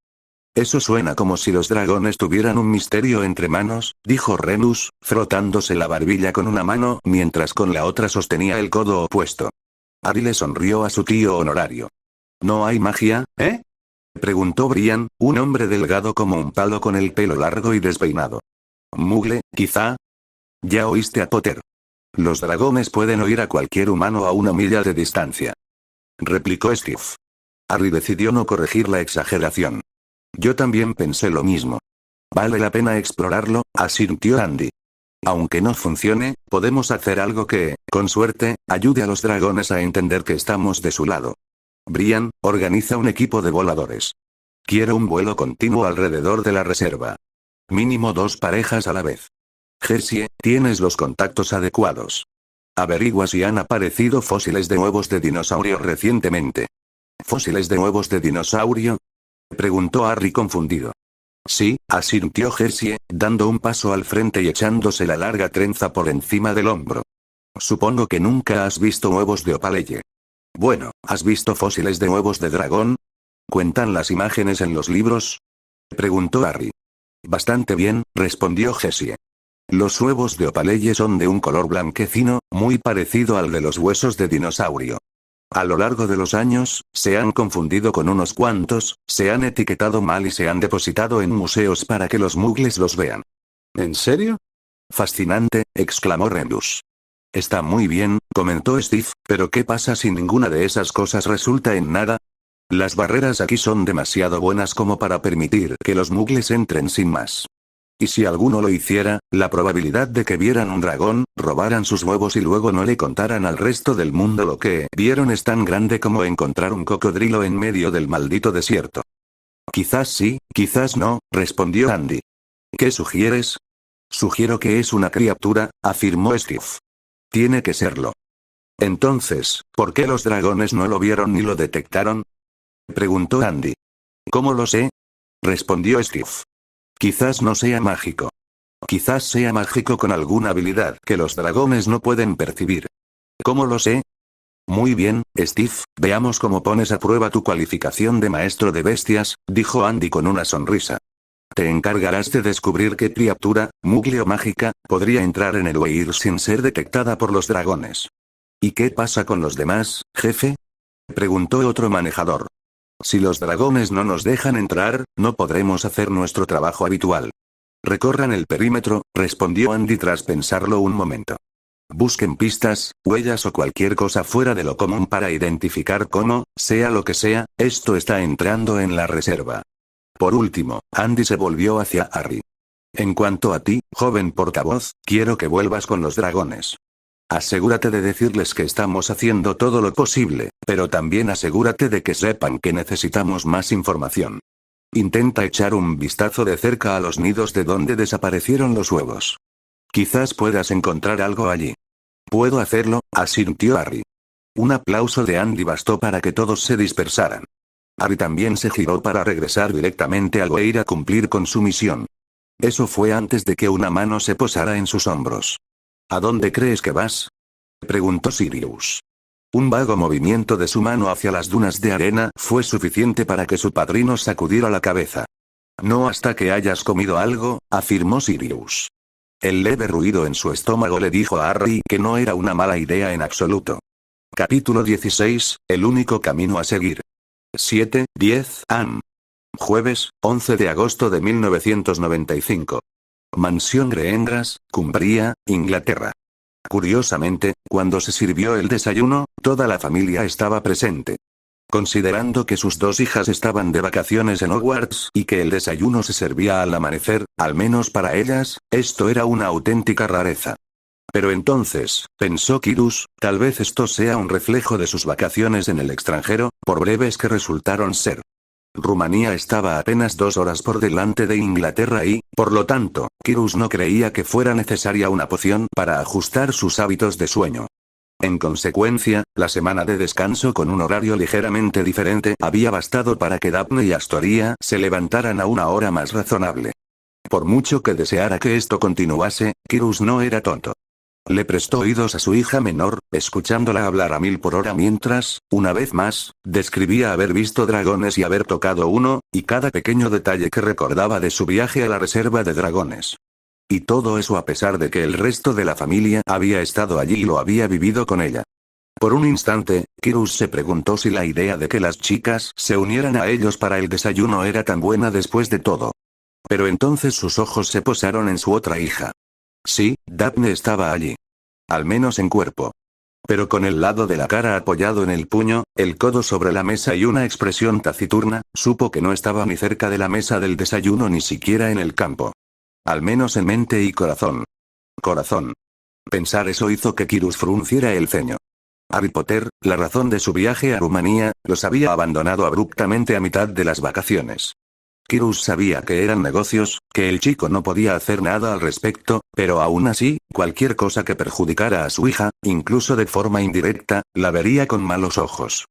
Eso suena como si los dragones tuvieran un misterio entre manos, dijo Remus, frotándose la barbilla con una mano mientras con la otra sostenía el codo opuesto. Harry le sonrió a su tío honorario. ¿No hay magia, preguntó Brian, un hombre delgado como un palo con el pelo largo y despeinado. Muggle, quizá. ¿Ya oíste a Potter? Los dragones pueden oír a cualquier humano a 1 milla de distancia. Replicó Steve. Harry decidió no corregir la exageración. Yo también pensé lo mismo. Vale la pena explorarlo, asintió Andy. Aunque no funcione, podemos hacer algo que, con suerte, ayude a los dragones a entender que estamos de su lado. Brian, organiza un equipo de voladores. Quiero un vuelo continuo alrededor de la reserva. Mínimo 2 parejas a la vez. Jessie, tienes los contactos adecuados. Averigua si han aparecido fósiles de huevos de dinosaurio recientemente. ¿Fósiles de huevos de dinosaurio? Preguntó Harry confundido. Sí, asintió Jessie, dando un paso al frente y echándose la larga trenza por encima del hombro. Supongo que nunca has visto huevos de opaleye. Bueno, ¿has visto fósiles de huevos de dragón? ¿Cuentan las imágenes en los libros? Preguntó Harry. Bastante bien, respondió Jessie. Los huevos de opaleye son de un color blanquecino, muy parecido al de los huesos de dinosaurio. A lo largo de los años, se han confundido con unos cuantos, se han etiquetado mal y se han depositado en museos para que los muggles los vean. ¿En serio? Fascinante, exclamó Remus. Está muy bien, comentó Steve, pero ¿qué pasa si ninguna de esas cosas resulta en nada? Las barreras aquí son demasiado buenas como para permitir que los muggles entren sin más. Y si alguno lo hiciera, la probabilidad de que vieran un dragón, robaran sus huevos y luego no le contaran al resto del mundo lo que vieron es tan grande como encontrar un cocodrilo en medio del maldito desierto. Quizás sí, quizás no, respondió Andy. ¿Qué sugieres? Sugiero que es una criatura, afirmó Steve. Tiene que serlo. Entonces, ¿por qué los dragones no lo vieron ni lo detectaron? Preguntó Andy. ¿Cómo lo sé? Respondió Steve. Quizás no sea mágico. Quizás sea mágico con alguna habilidad que los dragones no pueden percibir. ¿Cómo lo sé? Muy bien, Steve, veamos cómo pones a prueba tu cualificación de maestro de bestias, dijo Andy con una sonrisa. Te encargarás de descubrir qué criatura, muggle o mágica, podría entrar en el Weir sin ser detectada por los dragones. ¿Y qué pasa con los demás, jefe? Preguntó otro manejador. Si los dragones no nos dejan entrar, no podremos hacer nuestro trabajo habitual. Recorran el perímetro, respondió Andy tras pensarlo un momento. Busquen pistas, huellas o cualquier cosa fuera de lo común para identificar cómo, sea lo que sea, esto está entrando en la reserva. Por último, Andy se volvió hacia Harry. En cuanto a ti, joven portavoz, quiero que vuelvas con los dragones. Asegúrate de decirles que estamos haciendo todo lo posible, pero también asegúrate de que sepan que necesitamos más información. Intenta echar un vistazo de cerca a los nidos de donde desaparecieron los huevos. Quizás puedas encontrar algo allí. Puedo hacerlo, asintió Harry. Un aplauso de Andy bastó para que todos se dispersaran. Harry también se giró para regresar directamente al Weir a cumplir con su misión. Eso fue antes de que una mano se posara en sus hombros. ¿A dónde crees que vas? Preguntó Sirius. Un vago movimiento de su mano hacia las dunas de arena fue suficiente para que su padrino sacudiera la cabeza. No hasta que hayas comido algo, afirmó Sirius. El leve ruido en su estómago le dijo a Harry que no era una mala idea en absoluto. Capítulo 16, el único camino a seguir. 7:10 am. Jueves, 11 de agosto de 1995. Mansión Greengrass, Cumbria, Inglaterra. Curiosamente, cuando se sirvió el desayuno, toda la familia estaba presente. Considerando que sus 2 hijas estaban de vacaciones en Hogwarts y que el desayuno se servía al amanecer, al menos para ellas, esto era una auténtica rareza. Pero entonces, pensó Kyrus, tal vez esto sea un reflejo de sus vacaciones en el extranjero, por breves que resultaron ser. Rumanía estaba apenas 2 horas por delante de Inglaterra y, por lo tanto, Kyrus no creía que fuera necesaria una poción para ajustar sus hábitos de sueño. En consecuencia, la semana de descanso con un horario ligeramente diferente había bastado para que Daphne y Astoria se levantaran a una hora más razonable. Por mucho que deseara que esto continuase, Kyrus no era tonto. Le prestó oídos a su hija menor, escuchándola hablar a 1000 por hora mientras, una vez más, describía haber visto dragones y haber tocado uno, y cada pequeño detalle que recordaba de su viaje a la reserva de dragones. Y todo eso a pesar de que el resto de la familia había estado allí y lo había vivido con ella. Por un instante, Kyrus se preguntó si la idea de que las chicas se unieran a ellos para el desayuno era tan buena después de todo. Pero entonces sus ojos se posaron en su otra hija. Sí, Daphne estaba allí. al menos en cuerpo. Pero con el lado de la cara apoyado en el puño, el codo sobre la mesa y una expresión taciturna, supo que no estaba ni cerca de la mesa del desayuno ni siquiera en el campo. Al menos en mente y corazón. Corazón. Pensar eso hizo que Kyrus frunciera el ceño. Harry Potter, la razón de su viaje a Rumanía, los había abandonado abruptamente a mitad de las vacaciones. Kyrus sabía que eran negocios, que el chico no podía hacer nada al respecto, pero aún así, cualquier cosa que perjudicara a su hija, incluso de forma indirecta, la vería con malos ojos.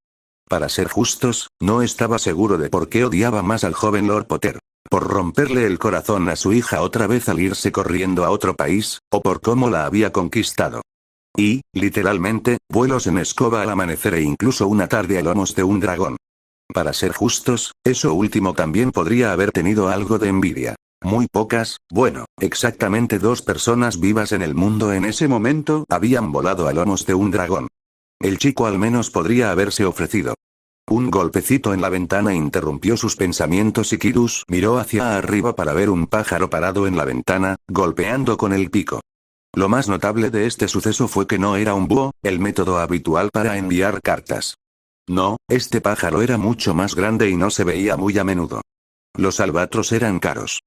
Para ser justos, no estaba seguro de por qué odiaba más al joven Lord Potter. Por romperle el corazón a su hija otra vez al irse corriendo a otro país, o por cómo la había conquistado. Y, literalmente, vuelos en escoba al amanecer e incluso una tarde a lomos de un dragón. Para ser justos, eso último también podría haber tenido algo de envidia. Muy pocas, bueno, exactamente 2 personas vivas en el mundo en ese momento habían volado a lomos de un dragón. El chico al menos podría haberse ofrecido. Un golpecito en la ventana interrumpió sus pensamientos y Kyrus miró hacia arriba para ver un pájaro parado en la ventana, golpeando con el pico. Lo más notable de este suceso fue que no era un búho, el método habitual para enviar cartas. No, este pájaro era mucho más grande y no se veía muy a menudo. Los albatros eran caros.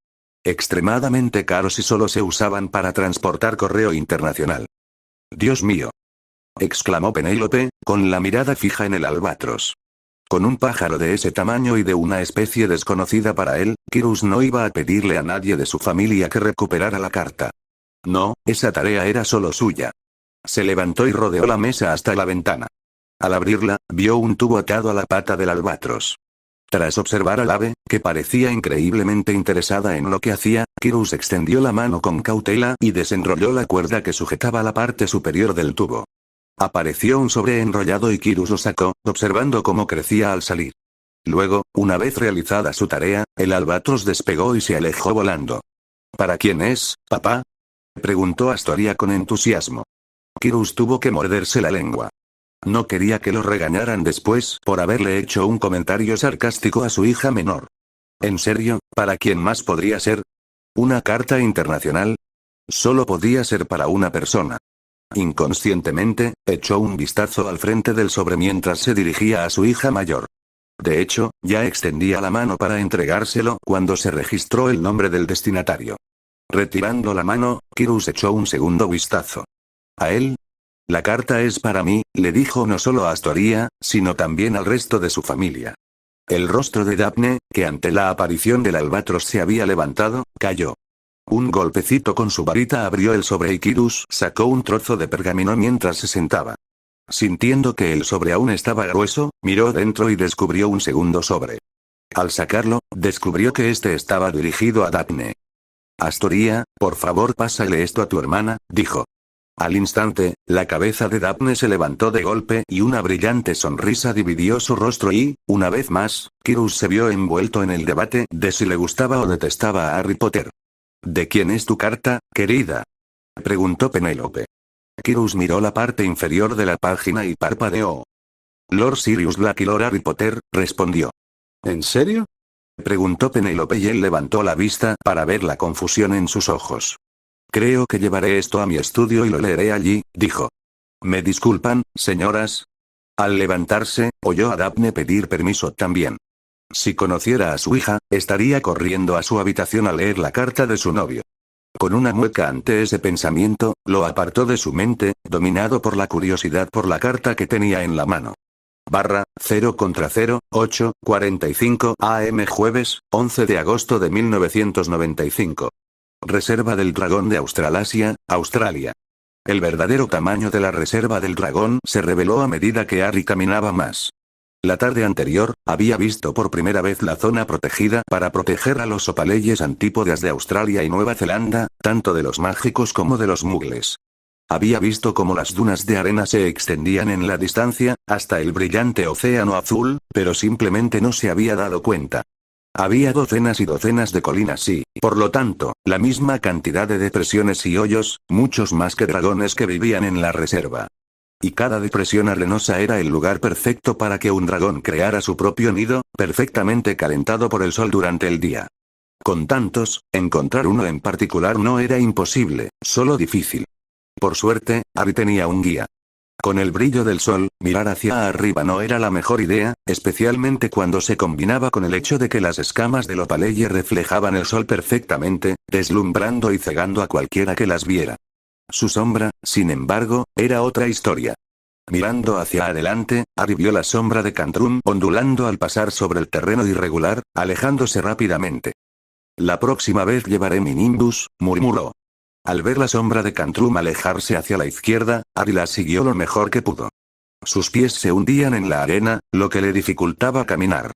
Extremadamente caros y solo se usaban para transportar correo internacional. «Dios mío», exclamó Penélope, con la mirada fija en el albatros. Con un pájaro de ese tamaño y de una especie desconocida para él, Kyrus no iba a pedirle a nadie de su familia que recuperara la carta. No, esa tarea era solo suya. Se levantó y rodeó la mesa hasta la ventana. Al abrirla, vio un tubo atado a la pata del albatros. Tras observar al ave, que parecía increíblemente interesada en lo que hacía, Kyrus extendió la mano con cautela y desenrolló la cuerda que sujetaba la parte superior del tubo. Apareció un sobre enrollado y Kyrus lo sacó, observando cómo crecía al salir. Luego, una vez realizada su tarea, el albatros despegó y se alejó volando. ¿Para quién es, papá?, preguntó Astoria con entusiasmo. Kyrus tuvo que morderse la lengua. No quería que lo regañaran después por haberle hecho un comentario sarcástico a su hija menor. ¿En serio? ¿Para quién más podría ser? ¿Una carta internacional? Solo podía ser para una persona. Inconscientemente, echó un vistazo al frente del sobre mientras se dirigía a su hija mayor. De hecho, ya extendía la mano para entregárselo cuando se registró el nombre del destinatario. Retirando la mano, Kyrus echó un segundo vistazo. ¿A él? La carta es para mí, le dijo no solo a Astoria, sino también al resto de su familia. El rostro de Daphne, que ante la aparición del albatros se había levantado, cayó. Un golpecito con su varita abrió el sobre y Kyrus sacó un trozo de pergamino mientras se sentaba. Sintiendo que el sobre aún estaba grueso, miró dentro y descubrió un segundo sobre. Al sacarlo, descubrió que este estaba dirigido a Daphne. Astoria, por favor pásale esto a tu hermana, dijo. Al instante, la cabeza de Daphne se levantó de golpe y una brillante sonrisa dividió su rostro y, una vez más, Kyrus se vio envuelto en el debate de si le gustaba o detestaba a Harry Potter. ¿De quién es tu carta, querida?, preguntó Penélope. Kyrus miró la parte inferior de la página y parpadeó. Lord Sirius Black y Lord Harry Potter, respondió. ¿En serio?, preguntó Penélope y él levantó la vista para ver la confusión en sus ojos. Creo que llevaré esto a mi estudio y lo leeré allí, dijo. ¿Me disculpan, señoras? Al levantarse, oyó a Daphne pedir permiso también. Si conociera a su hija, estaría corriendo a su habitación a leer la carta de su novio. Con una mueca ante ese pensamiento, lo apartó de su mente, dominado por la curiosidad por la carta que tenía en la mano. /0/0/8:45 AM jueves, 11 de agosto de 1995. Reserva del Dragón de Australasia, Australia. El verdadero tamaño de la Reserva del Dragón se reveló a medida que Harry caminaba más. La tarde anterior, había visto por primera vez la zona protegida para proteger a los opaleyes antípodas de Australia y Nueva Zelanda, tanto de los mágicos como de los muggles. Había visto cómo las dunas de arena se extendían en la distancia, hasta el brillante océano azul, pero simplemente no se había dado cuenta. Había docenas y docenas de colinas y, por lo tanto, la misma cantidad de depresiones y hoyos, muchos más que dragones que vivían en la reserva. Y cada depresión arenosa era el lugar perfecto para que un dragón creara su propio nido, perfectamente calentado por el sol durante el día. Con tantos, encontrar uno en particular no era imposible, solo difícil. Por suerte, Ari tenía un guía. Con el brillo del sol, mirar hacia arriba no era la mejor idea, especialmente cuando se combinaba con el hecho de que las escamas del opaleye reflejaban el sol perfectamente, deslumbrando y cegando a cualquiera que las viera. Su sombra, sin embargo, era otra historia. Mirando hacia adelante, Ari vio la sombra de Cantrum ondulando al pasar sobre el terreno irregular, alejándose rápidamente. La próxima vez llevaré mi Nimbus, murmuró. Al ver la sombra de Cantrum alejarse hacia la izquierda, Ari la siguió lo mejor que pudo. Sus pies se hundían en la arena, lo que le dificultaba caminar.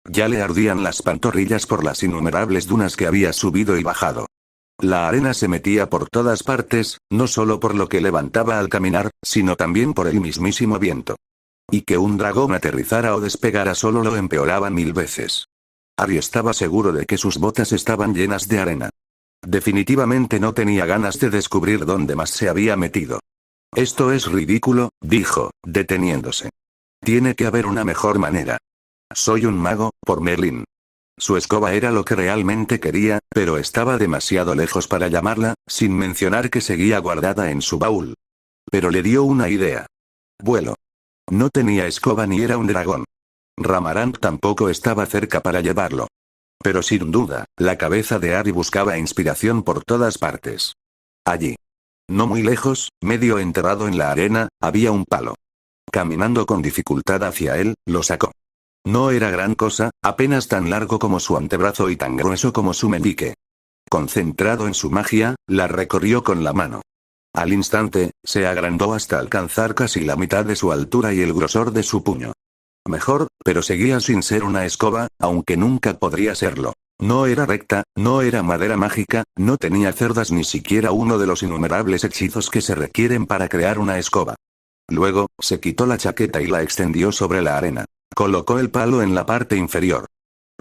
Ya le ardían las pantorrillas por las innumerables dunas que había subido y bajado. La arena se metía por todas partes, no solo por lo que levantaba al caminar, sino también por el mismísimo viento. Y que un dragón aterrizara o despegara solo lo empeoraba 1000 veces. Ari estaba seguro de que sus botas estaban llenas de arena. Definitivamente no tenía ganas de descubrir dónde más se había metido. Esto es ridículo, dijo, deteniéndose. Tiene que haber una mejor manera. Soy un mago, por Merlin. Su escoba era lo que realmente quería, pero estaba demasiado lejos para llamarla, sin mencionar que seguía guardada en su baúl. Pero le dio una idea. Vuelo. No tenía escoba ni era un dragón. Ramarant tampoco estaba cerca para llevarlo. Pero sin duda, la cabeza de Ari buscaba inspiración por todas partes. Allí. No muy lejos, medio enterrado en la arena, había un palo. Caminando con dificultad hacia él, lo sacó. No era gran cosa, apenas tan largo como su antebrazo y tan grueso como su meñique. Concentrado en su magia, la recorrió con la mano. Al instante, se agrandó hasta alcanzar casi la mitad de su altura y el grosor de su puño. Mejor, pero seguía sin ser una escoba, aunque nunca podría serlo. No era recta, no era madera mágica, no tenía cerdas ni siquiera uno de los innumerables hechizos que se requieren para crear una escoba. Luego, se quitó la chaqueta y la extendió sobre la arena. Colocó el palo en la parte inferior.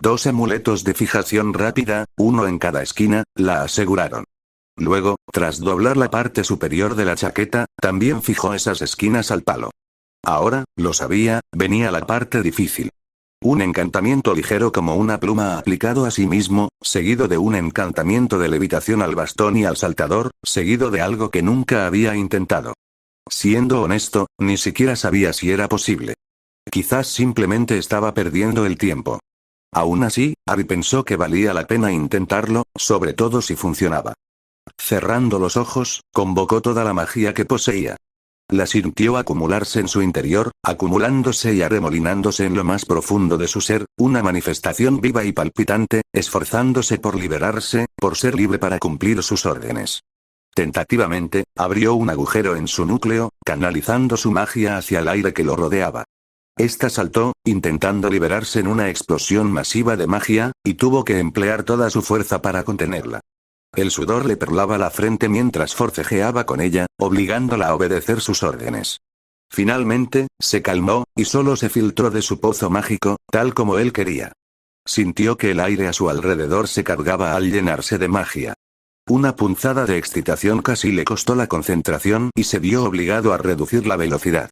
2 amuletos de fijación rápida, uno en cada esquina, la aseguraron. Luego, tras doblar la parte superior de la chaqueta, también fijó esas esquinas al palo. Ahora, lo sabía, venía la parte difícil. Un encantamiento ligero como una pluma aplicado a sí mismo, seguido de un encantamiento de levitación al bastón y al saltador, seguido de algo que nunca había intentado. Siendo honesto, ni siquiera sabía si era posible. Quizás simplemente estaba perdiendo el tiempo. Aún así, Ari pensó que valía la pena intentarlo, sobre todo si funcionaba. Cerrando los ojos, convocó toda la magia que poseía. La sintió acumularse en su interior, acumulándose y arremolinándose en lo más profundo de su ser, una manifestación viva y palpitante, esforzándose por liberarse, por ser libre para cumplir sus órdenes. Tentativamente, abrió un agujero en su núcleo, canalizando su magia hacia el aire que lo rodeaba. Esta saltó, intentando liberarse en una explosión masiva de magia, y tuvo que emplear toda su fuerza para contenerla. El sudor le perlaba la frente mientras forcejeaba con ella, obligándola a obedecer sus órdenes. Finalmente, se calmó, y solo se filtró de su pozo mágico, tal como él quería. Sintió que el aire a su alrededor se cargaba al llenarse de magia. Una punzada de excitación casi le costó la concentración y se vio obligado a reducir la velocidad.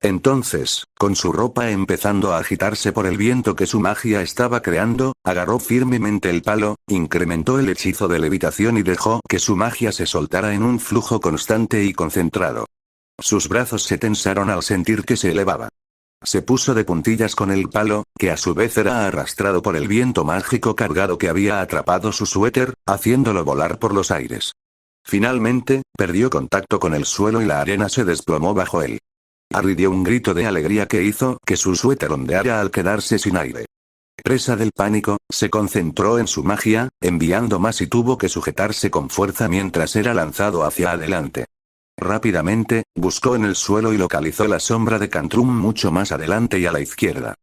Entonces, con su ropa empezando a agitarse por el viento que su magia estaba creando, agarró firmemente el palo, incrementó el hechizo de levitación y dejó que su magia se soltara en un flujo constante y concentrado. Sus brazos se tensaron al sentir que se elevaba. Se puso de puntillas con el palo, que a su vez era arrastrado por el viento mágico cargado que había atrapado su suéter, haciéndolo volar por los aires. Finalmente, perdió contacto con el suelo y la arena se desplomó bajo él. Ari dio un grito de alegría que hizo que su suéter ondeara al quedarse sin aire. Presa del pánico, se concentró en su magia, enviando más y tuvo que sujetarse con fuerza mientras era lanzado hacia adelante. Rápidamente, buscó en el suelo y localizó la sombra de Cantrum mucho más adelante y a la izquierda.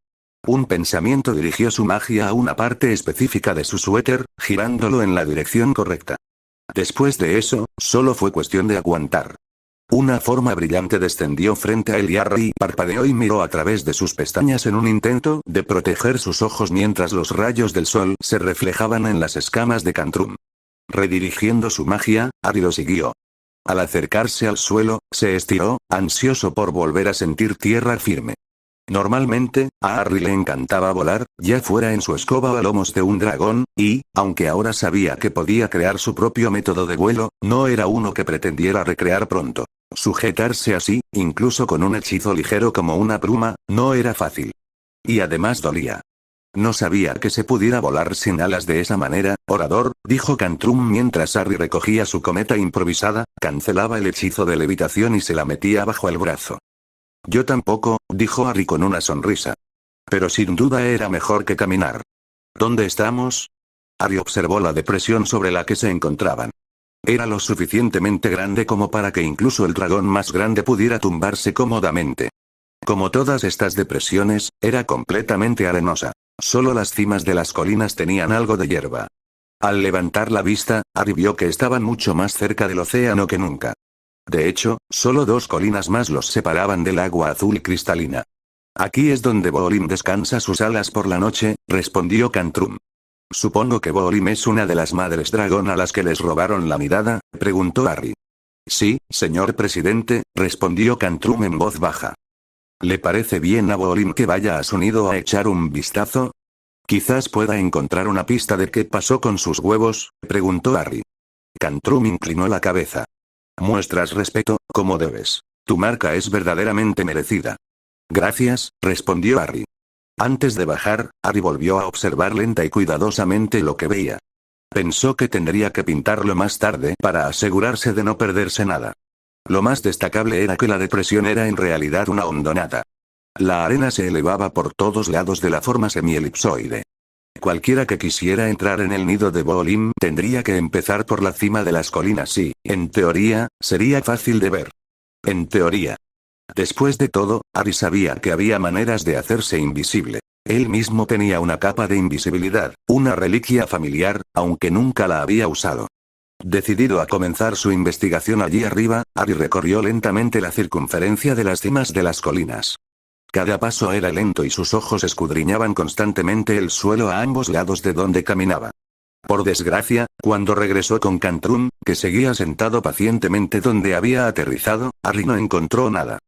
Un pensamiento dirigió su magia a una parte específica de su suéter, girándolo en la dirección correcta. Después de eso, solo fue cuestión de aguantar. Una forma brillante descendió frente a él y Harry parpadeó y miró a través de sus pestañas en un intento de proteger sus ojos mientras los rayos del sol se reflejaban en las escamas de Cantrum. Redirigiendo su magia, Harry lo siguió. Al acercarse al suelo, se estiró, ansioso por volver a sentir tierra firme. Normalmente, a Harry le encantaba volar, ya fuera en su escoba o a lomos de un dragón, y, aunque ahora sabía que podía crear su propio método de vuelo, no era uno que pretendiera recrear pronto. Sujetarse así, incluso con un hechizo ligero como una pluma, no era fácil. Y además dolía. No sabía que se pudiera volar sin alas de esa manera, orador, dijo Cantrum mientras Harry recogía su cometa improvisada, cancelaba el hechizo de levitación y se la metía bajo el brazo. Yo tampoco, dijo Harry con una sonrisa. Pero sin duda era mejor que caminar. ¿Dónde estamos? Harry observó la depresión sobre la que se encontraban. Era lo suficientemente grande como para que incluso el dragón más grande pudiera tumbarse cómodamente. Como todas estas depresiones, era completamente arenosa. Solo las cimas de las colinas tenían algo de hierba. Al levantar la vista, Harry vio que estaban mucho más cerca del océano que nunca. De hecho, solo 2 colinas más los separaban del agua azul cristalina. Aquí es donde Boolim descansa sus alas por la noche, respondió Cantrum. Supongo que Boolim es una de las madres dragón a las que les robaron la mirada, preguntó Harry. Sí, señor presidente, respondió Cantrum en voz baja. ¿Le parece bien a Boolim que vaya a su nido a echar un vistazo? Quizás pueda encontrar una pista de qué pasó con sus huevos, preguntó Harry. Cantrum inclinó la cabeza. Muestras respeto, como debes. Tu marca es verdaderamente merecida. Gracias, respondió Harry. Antes de bajar, Harry volvió a observar lenta y cuidadosamente lo que veía. Pensó que tendría que pintarlo más tarde para asegurarse de no perderse nada. Lo más destacable era que la depresión era en realidad una hondonada. La arena se elevaba por todos lados de la forma semielipsoide. Cualquiera que quisiera entrar en el nido de Boolim tendría que empezar por la cima de las colinas y, en teoría, sería fácil de ver. En teoría. Después de todo, Harry sabía que había maneras de hacerse invisible. Él mismo tenía una capa de invisibilidad, una reliquia familiar, aunque nunca la había usado. Decidido a comenzar su investigación allí arriba, Harry recorrió lentamente la circunferencia de las cimas de las colinas. Cada paso era lento y sus ojos escudriñaban constantemente el suelo a ambos lados de donde caminaba. Por desgracia, cuando regresó con Cantrum, que seguía sentado pacientemente donde había aterrizado, Harry no encontró nada.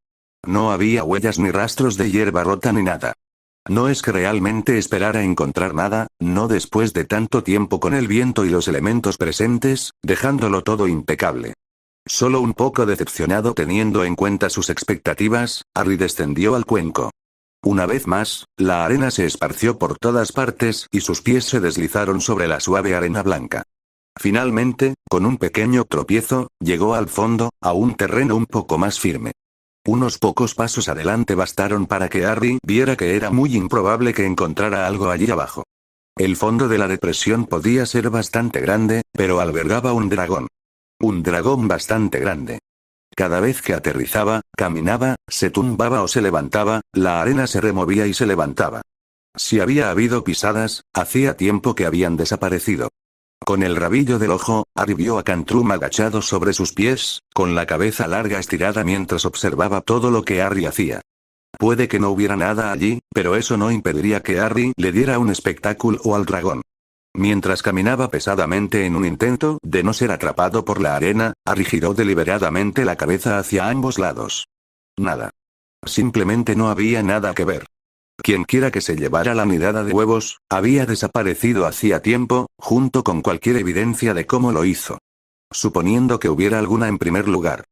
No había huellas ni rastros de hierba rota ni nada. No es que realmente esperara encontrar nada, no después de tanto tiempo con el viento y los elementos presentes, dejándolo todo impecable. Solo un poco decepcionado teniendo en cuenta sus expectativas, Harry descendió al cuenco. Una vez más, la arena se esparció por todas partes y sus pies se deslizaron sobre la suave arena blanca. Finalmente, con un pequeño tropiezo, llegó al fondo, a un terreno un poco más firme. Unos pocos pasos adelante bastaron para que Harry viera que era muy improbable que encontrara algo allí abajo. El fondo de la depresión podía ser bastante grande, pero albergaba un dragón. Un dragón bastante grande. Cada vez que aterrizaba, caminaba, se tumbaba o se levantaba, la arena se removía y se levantaba. Si había habido pisadas, hacía tiempo que habían desaparecido. Con el rabillo del ojo, Harry vio a Cantrum agachado sobre sus pies, con la cabeza larga estirada mientras observaba todo lo que Harry hacía. Puede que no hubiera nada allí, pero eso no impediría que Harry le diera un espectáculo al dragón. Mientras caminaba pesadamente en un intento de no ser atrapado por la arena, Harry giró deliberadamente la cabeza hacia ambos lados. Nada. Simplemente no había nada que ver. Quienquiera que se llevara la nidada de huevos, había desaparecido hacía tiempo, junto con cualquier evidencia de cómo lo hizo. Suponiendo que hubiera alguna en primer lugar.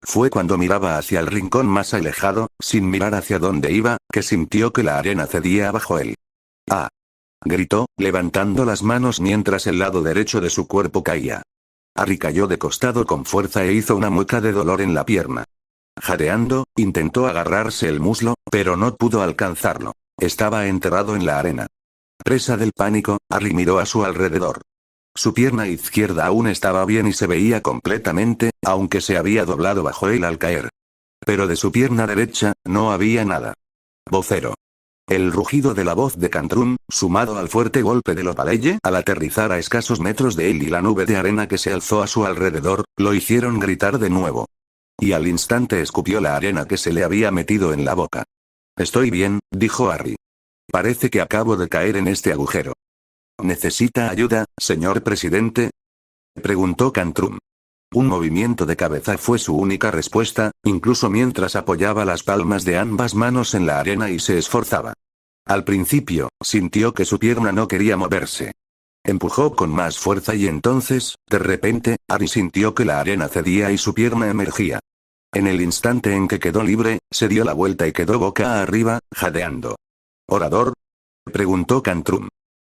Fue cuando miraba hacia el rincón más alejado, sin mirar hacia dónde iba, que sintió que la arena cedía bajo él. ¡Ah! Gritó, levantando las manos mientras el lado derecho de su cuerpo caía. Harry cayó de costado con fuerza e hizo una mueca de dolor en la pierna. Jadeando, intentó agarrarse el muslo, pero no pudo alcanzarlo. Estaba enterrado en la arena. Presa del pánico, Harry miró a su alrededor. Su pierna izquierda aún estaba bien y se veía completamente, aunque se había doblado bajo él al caer. Pero de su pierna derecha, no había nada. Vocero. El rugido de la voz de Cantrum, sumado al fuerte golpe del opaleye al aterrizar a escasos metros de él y la nube de arena que se alzó a su alrededor, lo hicieron gritar de nuevo. Y al instante escupió la arena que se le había metido en la boca. Estoy bien, dijo Harry. Parece que acabo de caer en este agujero. ¿Necesita ayuda, señor presidente? Preguntó Cantrum. Un movimiento de cabeza fue su única respuesta, incluso mientras apoyaba las palmas de ambas manos en la arena y se esforzaba. Al principio, sintió que su pierna no quería moverse. Empujó con más fuerza y entonces, de repente, Ari sintió que la arena cedía y su pierna emergía. En el instante en que quedó libre, se dio la vuelta y quedó boca arriba, jadeando. ¿Orador?, preguntó Cantrum.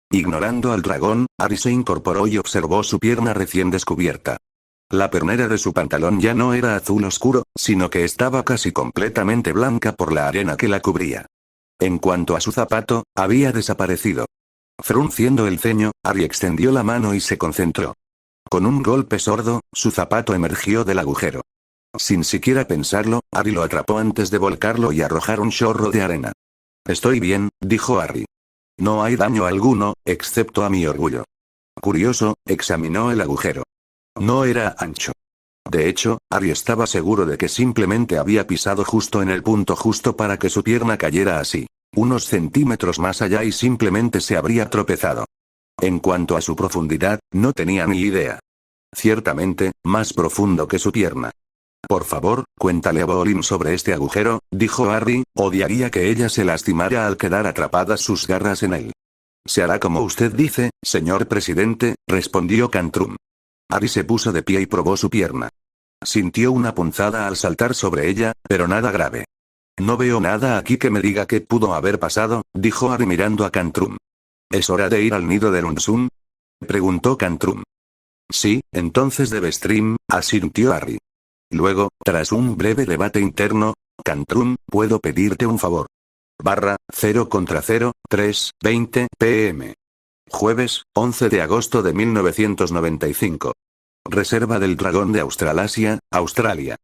Ignorando al dragón, Ari se incorporó y observó su pierna recién descubierta. La pernera de su pantalón ya no era azul oscuro, sino que estaba casi completamente blanca por la arena que la cubría. En cuanto a su zapato, había desaparecido. Frunciendo el ceño, Ari extendió la mano y se concentró. Con un golpe sordo, su zapato emergió del agujero. Sin siquiera pensarlo, Ari lo atrapó antes de volcarlo y arrojar un chorro de arena. «Estoy bien», dijo Ari. «No hay daño alguno, excepto a mi orgullo». Curioso, examinó el agujero. No era ancho. De hecho, Ari estaba seguro de que simplemente había pisado justo en el punto justo para que su pierna cayera así. Unos centímetros más allá y simplemente se habría tropezado. En cuanto a su profundidad, no tenía ni idea. Ciertamente, más profundo que su pierna. «Por favor, cuéntale a Bolin sobre este agujero», dijo Ari, odiaría que ella se lastimara al quedar atrapadas sus garras en él. «Se hará como usted dice, señor presidente», respondió Cantrum. Ari se puso de pie y probó su pierna. Sintió una punzada al saltar sobre ella, pero nada grave. «No veo nada aquí que me diga qué pudo haber pasado», dijo Ari mirando a Cantrum. «¿Es hora de ir al nido de Lunsun?», preguntó Cantrum. «Sí, entonces debe stream», asintió Ari. Luego, tras un breve debate interno, «Cantrum, ¿puedo pedirte un favor?». /0 contra 0, 3:20 p.m. Jueves, 11 de agosto de 1995. Reserva del Dragón de Australasia, Australia.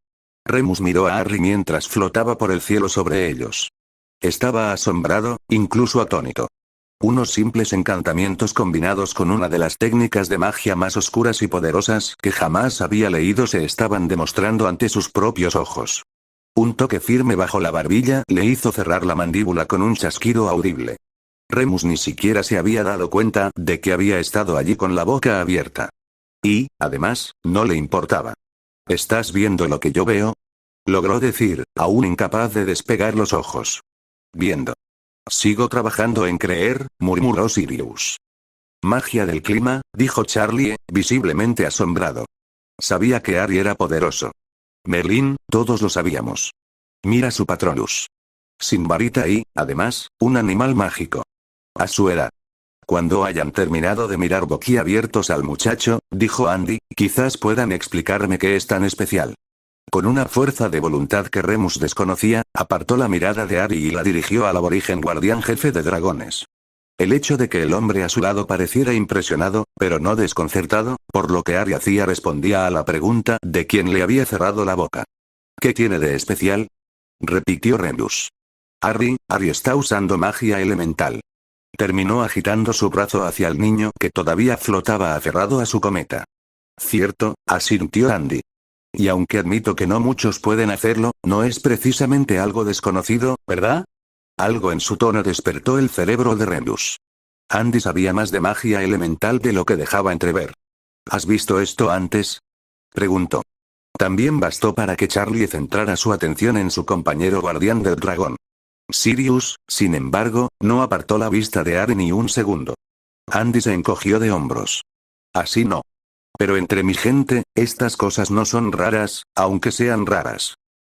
Remus miró a Harry mientras flotaba por el cielo sobre ellos. Estaba asombrado, incluso atónito. Unos simples encantamientos combinados con una de las técnicas de magia más oscuras y poderosas que jamás había leído se estaban demostrando ante sus propios ojos. Un toque firme bajo la barbilla le hizo cerrar la mandíbula con un chasquido audible. Remus ni siquiera se había dado cuenta de que había estado allí con la boca abierta. Y, además, no le importaba. «¿Estás viendo lo que yo veo?», logró decir, aún incapaz de despegar los ojos. «Viendo. Sigo trabajando en creer», murmuró Sirius. «Magia del clima», dijo Charlie, visiblemente asombrado. Sabía que Ari era poderoso. Merlín, todos lo sabíamos. Mira su Patronus. Sin varita y, además, un animal mágico. A su edad. Cuando hayan terminado de mirar boquiabiertos al muchacho, dijo Andy, quizás puedan explicarme qué es tan especial. Con una fuerza de voluntad que Remus desconocía, apartó la mirada de Ari y la dirigió al aborigen guardián jefe de dragones. El hecho de que el hombre a su lado pareciera impresionado, pero no desconcertado, por lo que Ari hacía respondía a la pregunta de quién le había cerrado la boca. ¿Qué tiene de especial?, repitió Remus. Ari está usando magia elemental. Terminó agitando su brazo hacia el niño que todavía flotaba aferrado a su cometa. Cierto, asintió Andy. Y aunque admito que no muchos pueden hacerlo, no es precisamente algo desconocido, ¿verdad? Algo en su tono despertó el cerebro de Remus. Andy sabía más de magia elemental de lo que dejaba entrever. ¿Has visto esto antes?, preguntó. También bastó para que Charlie centrara su atención en su compañero guardián del dragón. Sirius, sin embargo, no apartó la vista de Ari ni un segundo. Andy se encogió de hombros. Así no. Pero entre mi gente, estas cosas no son raras, aunque sean raras.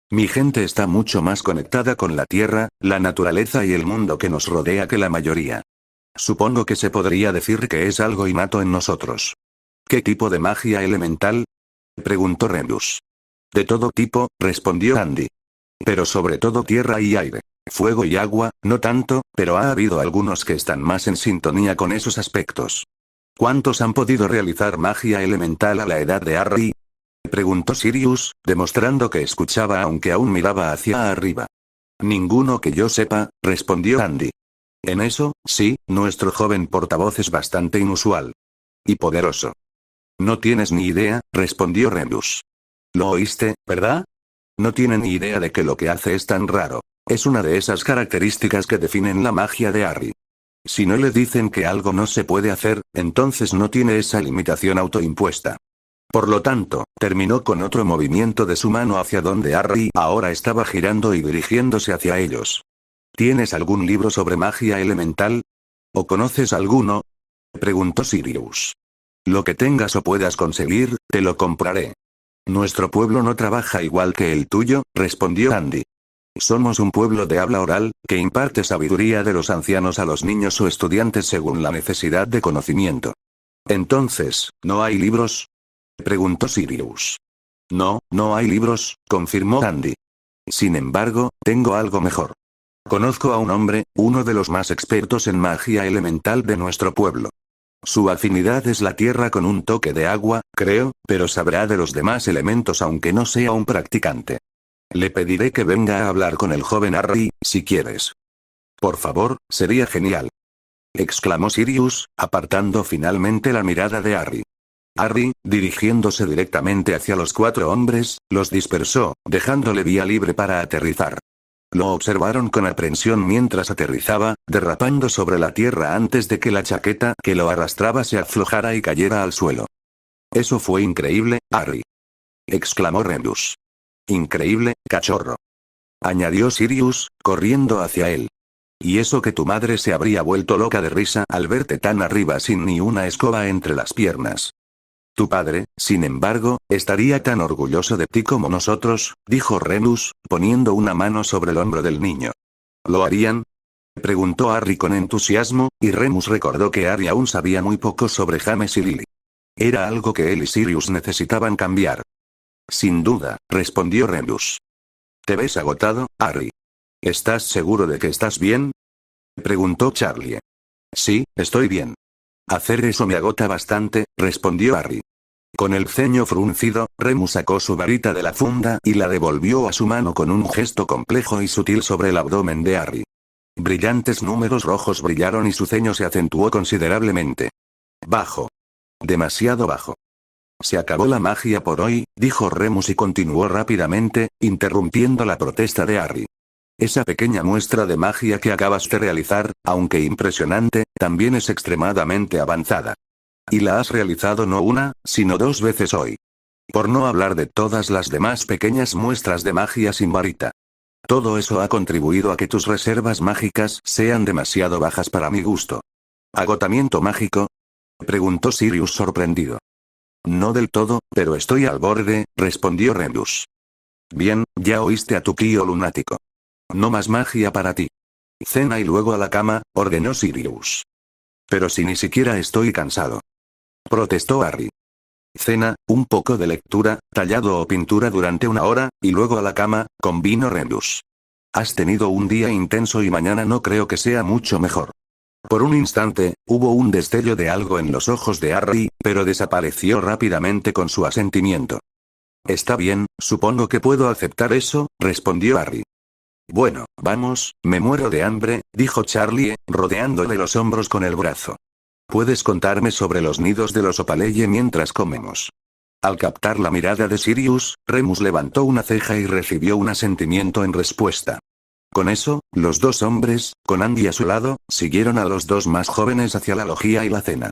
Mi gente está mucho más conectada con la tierra, la naturaleza y el mundo que nos rodea que la mayoría. Supongo que se podría decir que es algo innato en nosotros. ¿Qué tipo de magia elemental?, preguntó Remus. De todo tipo, respondió Andy. Pero sobre todo tierra y aire. Fuego y agua, no tanto, pero ha habido algunos que están más en sintonía con esos aspectos. ¿Cuántos han podido realizar magia elemental a la edad de Harry?, preguntó Sirius, demostrando que escuchaba aunque aún miraba hacia arriba. Ninguno que yo sepa, respondió Andy. En eso, sí, nuestro joven portavoz es bastante inusual. Y poderoso. No tienes ni idea, respondió Remus. ¿Lo oíste, verdad? No tiene ni idea de que lo que hace es tan raro. Es una de esas características que definen la magia de Harry. Si no le dicen que algo no se puede hacer, entonces no tiene esa limitación autoimpuesta. Por lo tanto, terminó con otro movimiento de su mano hacia donde Harry ahora estaba girando y dirigiéndose hacia ellos. ¿Tienes algún libro sobre magia elemental? ¿O conoces alguno? Preguntó Sirius. Lo que tengas o puedas conseguir, te lo compraré. Nuestro pueblo no trabaja igual que el tuyo, respondió Andy. Somos un pueblo de habla oral, que imparte sabiduría de los ancianos a los niños o estudiantes según la necesidad de conocimiento. Entonces, ¿no hay libros? Preguntó Sirius. No, no hay libros, confirmó Andy. Sin embargo, tengo algo mejor. Conozco a un hombre, uno de los más expertos en magia elemental de nuestro pueblo. Su afinidad es la tierra con un toque de agua, creo, pero sabrá de los demás elementos aunque no sea un practicante. Le pediré que venga a hablar con el joven Harry, si quieres. Por favor, sería genial. Exclamó Sirius, apartando finalmente la mirada de Harry. Harry, dirigiéndose directamente hacia los 4 hombres, los dispersó, dejándole vía libre para aterrizar. Lo observaron con aprensión mientras aterrizaba, derrapando sobre la tierra antes de que la chaqueta que lo arrastraba se aflojara y cayera al suelo. Eso fue increíble, Harry. Exclamó Remus. Increíble, cachorro. Añadió Sirius, corriendo hacia él. Y eso que tu madre se habría vuelto loca de risa al verte tan arriba sin ni una escoba entre las piernas. Tu padre, sin embargo, estaría tan orgulloso de ti como nosotros, dijo Remus, poniendo una mano sobre el hombro del niño. ¿Lo harían? Preguntó Harry con entusiasmo, y Remus recordó que Harry aún sabía muy poco sobre James y Lily. Era algo que él y Sirius necesitaban cambiar. Sin duda, respondió Remus. ¿Te ves agotado, Harry? ¿Estás seguro de que estás bien? Preguntó Charlie. Sí, estoy bien. Hacer eso me agota bastante, respondió Harry. Con el ceño fruncido, Remus sacó su varita de la funda y la devolvió a su mano con un gesto complejo y sutil sobre el abdomen de Harry. Brillantes números rojos brillaron y su ceño se acentuó considerablemente. Bajo. Demasiado bajo. Se acabó la magia por hoy, dijo Remus y continuó rápidamente, interrumpiendo la protesta de Harry. Esa pequeña muestra de magia que acabas de realizar, aunque impresionante, también es extremadamente avanzada. Y la has realizado no una, sino 2 veces hoy. Por no hablar de todas las demás pequeñas muestras de magia sin varita. Todo eso ha contribuido a que tus reservas mágicas sean demasiado bajas para mi gusto. ¿Agotamiento mágico? Preguntó Sirius sorprendido. No del todo, pero estoy al borde, respondió Remus. Bien, ya oíste a tu tío lunático. No más magia para ti. Cena y luego a la cama, ordenó Sirius. Pero si ni siquiera estoy cansado. Protestó Harry. Cena, un poco de lectura, tallado o pintura durante 1 hora, y luego a la cama, convino Remus. Has tenido un día intenso y mañana no creo que sea mucho mejor. Por un instante, hubo un destello de algo en los ojos de Harry, pero desapareció rápidamente con su asentimiento. Está bien, supongo que puedo aceptar eso, respondió Harry. Bueno, vamos, me muero de hambre, dijo Charlie, rodeándole los hombros con el brazo. ¿Puedes contarme sobre los nidos de los Opaleye mientras comemos? Al captar la mirada de Sirius, Remus levantó una ceja y recibió un asentimiento en respuesta. Con eso, los 2 hombres, con Andy a su lado, siguieron a los 2 más jóvenes hacia la logía y la cena.